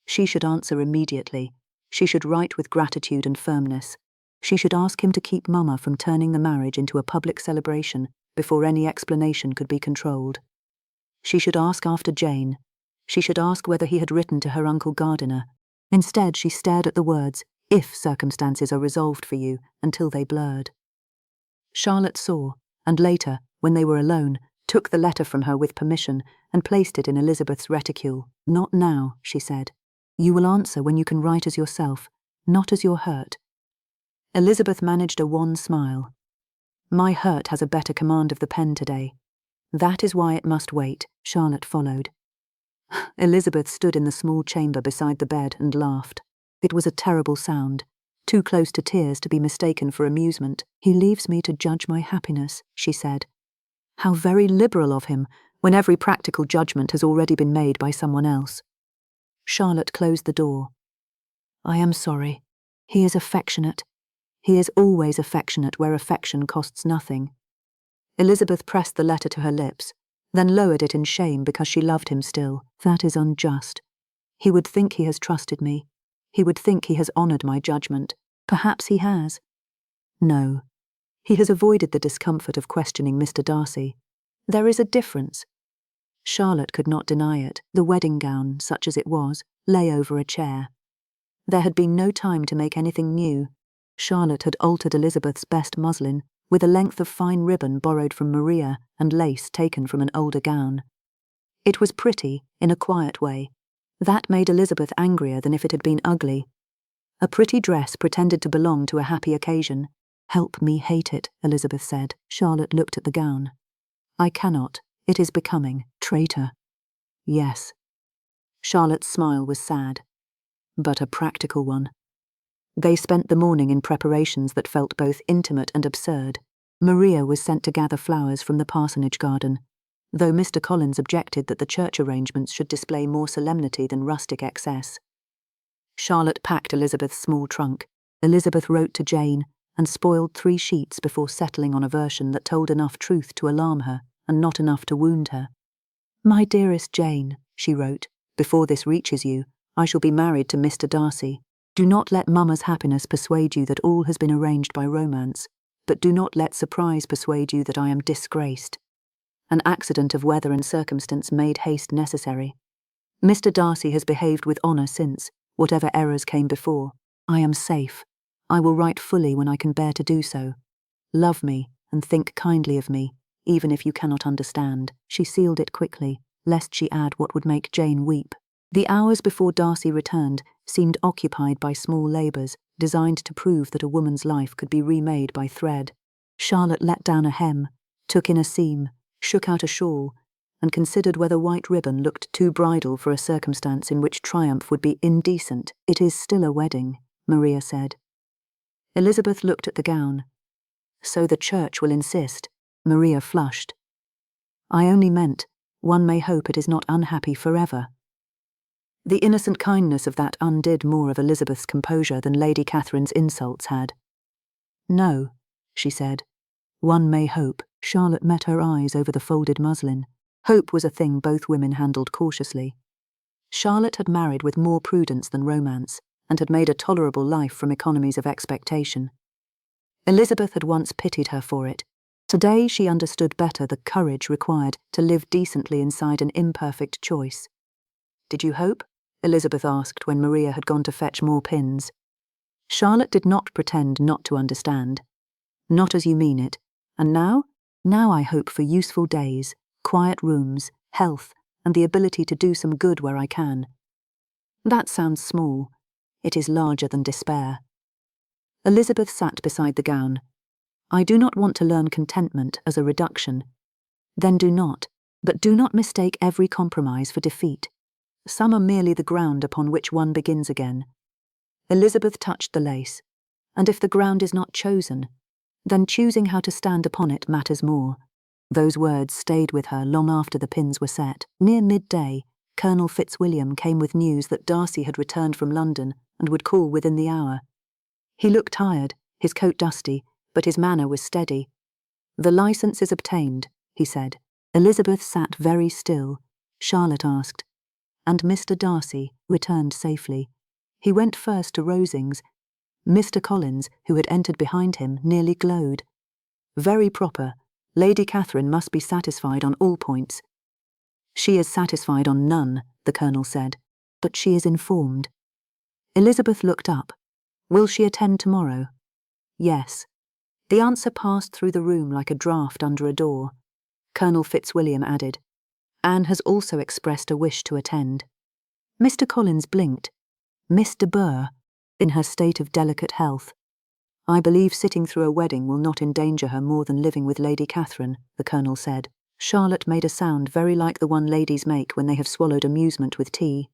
She should answer immediately. She should write with gratitude and firmness. She should ask him to keep Mamma from turning the marriage into a public celebration before any explanation could be controlled. She should ask after Jane. She should ask whether he had written to her Uncle Gardiner. Instead, she stared at the words, "if circumstances are resolved for you," until they blurred. Charlotte saw, and later, when they were alone, took the letter from her with permission, and placed it in Elizabeth's reticule. "Not now," she said. "You will answer when you can write as yourself, not as you're hurt." Elizabeth managed a wan smile. "My hurt has a better command of the pen today. That is why it must wait," Charlotte followed. Elizabeth stood in the small chamber beside the bed and laughed. It was a terrible sound, too close to tears to be mistaken for amusement. "He leaves me to judge my happiness," she said. "How very liberal of him, when every practical judgment has already been made by someone else." Charlotte closed the door. "I am sorry. He is affectionate. He is always affectionate where affection costs nothing." Elizabeth pressed the letter to her lips, then lowered it in shame because she loved him still. "That is unjust. He would think he has trusted me. He would think he has honoured my judgment. Perhaps he has. No. He has avoided the discomfort of questioning Mr. Darcy. There is a difference." Charlotte could not deny it. The wedding gown, such as it was, lay over a chair. There had been no time to make anything new. Charlotte had altered Elizabeth's best muslin, with a length of fine ribbon borrowed from Maria and lace taken from an older gown. It was pretty, in a quiet way. That made Elizabeth angrier than if it had been ugly. A pretty dress pretended to belong to a happy occasion. "Help me hate it," Elizabeth said. Charlotte looked at the gown. "I cannot. It is becoming. Traitor." "Yes." Charlotte's smile was sad, but a practical one. They spent the morning in preparations that felt both intimate and absurd. Maria was sent to gather flowers from the parsonage garden, though Mr. Collins objected that the church arrangements should display more solemnity than rustic excess. Charlotte packed Elizabeth's small trunk. Elizabeth wrote to Jane and spoiled 3 sheets before settling on a version that told enough truth to alarm her and not enough to wound her. "My dearest Jane," she wrote, "before this reaches you, I shall be married to Mr. Darcy. Do not let Mamma's happiness persuade you that all has been arranged by romance, but do not let surprise persuade you that I am disgraced. An accident of weather and circumstance made haste necessary. Mr. Darcy has behaved with honour since, whatever errors came before. I am safe. I will write fully when I can bear to do so. Love me and think kindly of me, even if you cannot understand." She sealed it quickly, lest she add what would make Jane weep. The hours before Darcy returned seemed occupied by small labours designed to prove that a woman's life could be remade by thread. Charlotte let down a hem, took in a seam, shook out a shawl, and considered whether white ribbon looked too bridal for a circumstance in which triumph would be indecent. "It is still a wedding," Maria said. Elizabeth looked at the gown. "So the church will insist." Maria flushed. "I only meant, one may hope it is not unhappy forever." The innocent kindness of that undid more of Elizabeth's composure than Lady Catherine's insults had. "No," she said. "One may hope." Charlotte met her eyes over the folded muslin. Hope was a thing both women handled cautiously. Charlotte had married with more prudence than romance, and had made a tolerable life from economies of expectation. Elizabeth had once pitied her for it. Today she understood better the courage required to live decently inside an imperfect choice. "Did you hope?" Elizabeth asked when Maria had gone to fetch more pins. Charlotte did not pretend not to understand. "Not as you mean it. And now? Now I hope for useful days, quiet rooms, health, and the ability to do some good where I can." "That sounds small. It is larger than despair." Elizabeth sat beside the gown. "I do not want to learn contentment as a reduction." "Then do not, but do not mistake every compromise for defeat. Some are merely the ground upon which one begins again." Elizabeth touched the lace. "And if the ground is not chosen, then choosing how to stand upon it matters more." Those words stayed with her long after the pins were set. Near midday, Colonel Fitzwilliam came with news that Darcy had returned from London and would call within the hour. He looked tired, his coat dusty, but his manner was steady. "The licence is obtained," he said. Elizabeth sat very still. Charlotte asked, "And Mr. Darcy returned safely?" "He went first to Rosings." Mr. Collins, who had entered behind him, nearly glowed. "Very proper. Lady Catherine must be satisfied on all points." "She is satisfied on none," the Colonel said, "but she is informed." Elizabeth looked up. "Will she attend tomorrow?" "Yes." The answer passed through the room like a draught under a door. Colonel Fitzwilliam added. Anne has also expressed a wish to attend. Mr. Collins blinked. Miss de Bourgh, in her state of delicate health. I believe sitting through a wedding will not endanger her more than living with Lady Catherine, the Colonel said. Charlotte made a sound very like the one ladies make when they have swallowed amusement with tea.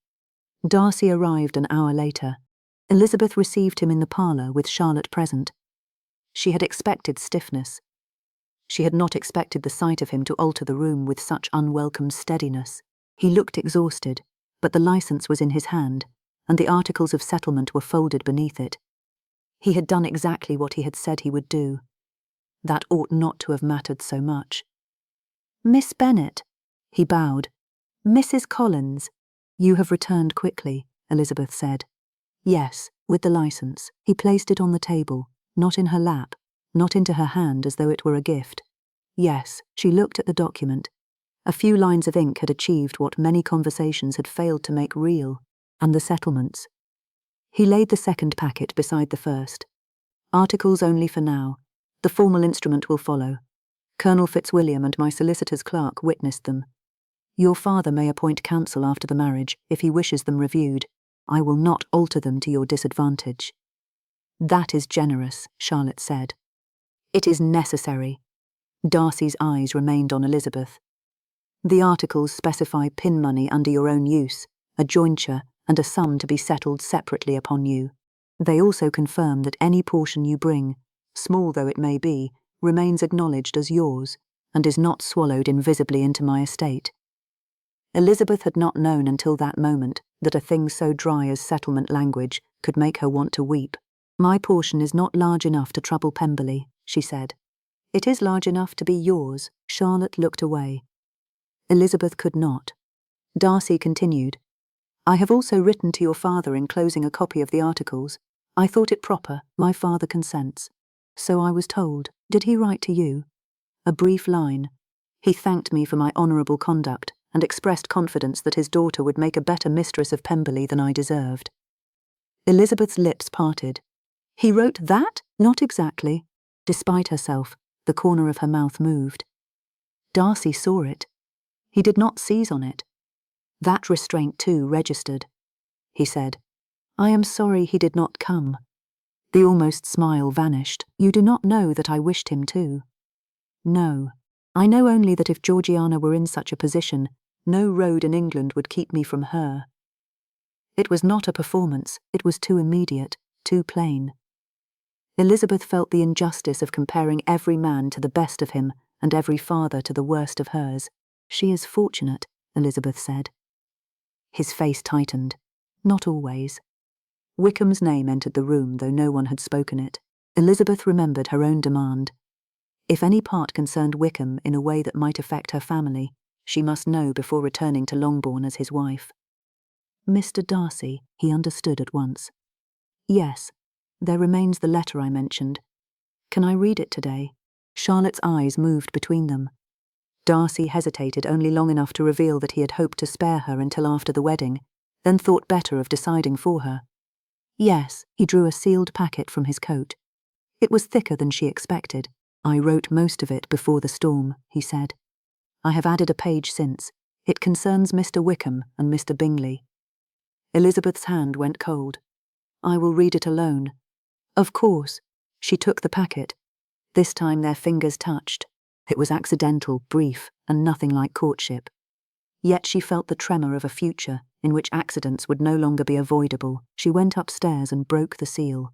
Darcy arrived an hour later. Elizabeth received him in the parlour with Charlotte present. She had expected stiffness. She had not expected the sight of him to alter the room with such unwelcome steadiness. He looked exhausted, but the licence was in his hand, and the articles of settlement were folded beneath it. He had done exactly what he had said he would do. That ought not to have mattered so much. Miss Bennet, he bowed. Mrs. Collins. You have returned quickly, Elizabeth said. Yes, with the licence. He placed it on the table, not in her lap, not into her hand as though it were a gift. Yes, she looked at the document. A few lines of ink had achieved what many conversations had failed to make real, and the settlements. He laid the second packet beside the first. Articles only for now. The formal instrument will follow. Colonel Fitzwilliam and my solicitor's clerk witnessed them. Your father may appoint counsel after the marriage if he wishes them reviewed. I will not alter them to your disadvantage. That is generous, Charlotte said. It is necessary. Darcy's eyes remained on Elizabeth. The articles specify pin money under your own use, a jointure, and a sum to be settled separately upon you. They also confirm that any portion you bring, small though it may be, remains acknowledged as yours, and is not swallowed invisibly into my estate. Elizabeth had not known until that moment that a thing so dry as settlement language could make her want to weep. My portion is not large enough to trouble Pemberley, she said. It is large enough to be yours. Charlotte looked away. Elizabeth could not. Darcy continued. I have also written to your father enclosing a copy of the articles. I thought it proper. My father consents. So I was told. Did he write to you? A brief line. He thanked me for my honourable conduct and expressed confidence that his daughter would make a better mistress of Pemberley than I deserved. Elizabeth's lips parted. He wrote that? Not exactly. Despite herself, the corner of her mouth moved. Darcy saw it. He did not seize on it. That restraint too registered. He said, I am sorry he did not come. The almost smile vanished. You do not know that I wished him to. No. I know only that if Georgiana were in such a position, no road in England would keep me from her. It was not a performance. It was too immediate, too plain. Elizabeth felt the injustice of comparing every man to the best of him and every father to the worst of hers. She is fortunate, Elizabeth said. His face tightened. Not always. Wickham's name entered the room, though no one had spoken it. Elizabeth remembered her own demand. If any part concerned Wickham in a way that might affect her family, she must know before returning to Longbourn as his wife. Mr. Darcy, he understood at once. Yes, there remains the letter I mentioned. Can I read it today? Charlotte's eyes moved between them. Darcy hesitated only long enough to reveal that he had hoped to spare her until after the wedding, then thought better of deciding for her. Yes, he drew a sealed packet from his coat. It was thicker than she expected. I wrote most of it before the storm, he said. I have added a page since. It concerns Mr. Wickham and Mr. Bingley. Elizabeth's hand went cold. I will read it alone. Of course. She took the packet. This time their fingers touched. It was accidental, brief, and nothing like courtship. Yet she felt the tremor of a future in which accidents would no longer be avoidable. She went upstairs and broke the seal.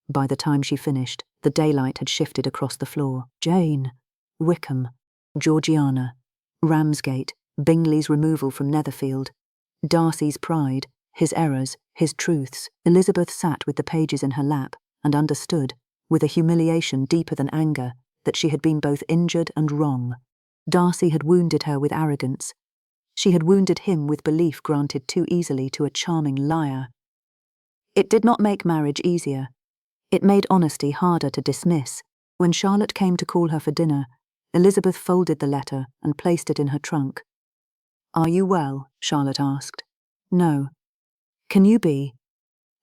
By the time she finished, the daylight had shifted across the floor. Jane, Wickham, Georgiana, Ramsgate, Bingley's removal from Netherfield, Darcy's pride, his errors, his truths. Elizabeth sat with the pages in her lap and understood, with a humiliation deeper than anger, that she had been both injured and wrong. Darcy had wounded her with arrogance. She had wounded him with belief granted too easily to a charming liar. It did not make marriage easier. It made honesty harder to dismiss. When Charlotte came to call her for dinner, Elizabeth folded the letter and placed it in her trunk. Are you well? Charlotte asked. No. Can you be?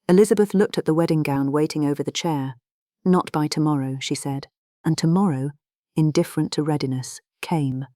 Elizabeth looked at the wedding gown waiting over the chair. Not by tomorrow, she said. And tomorrow, indifferent to readiness, came.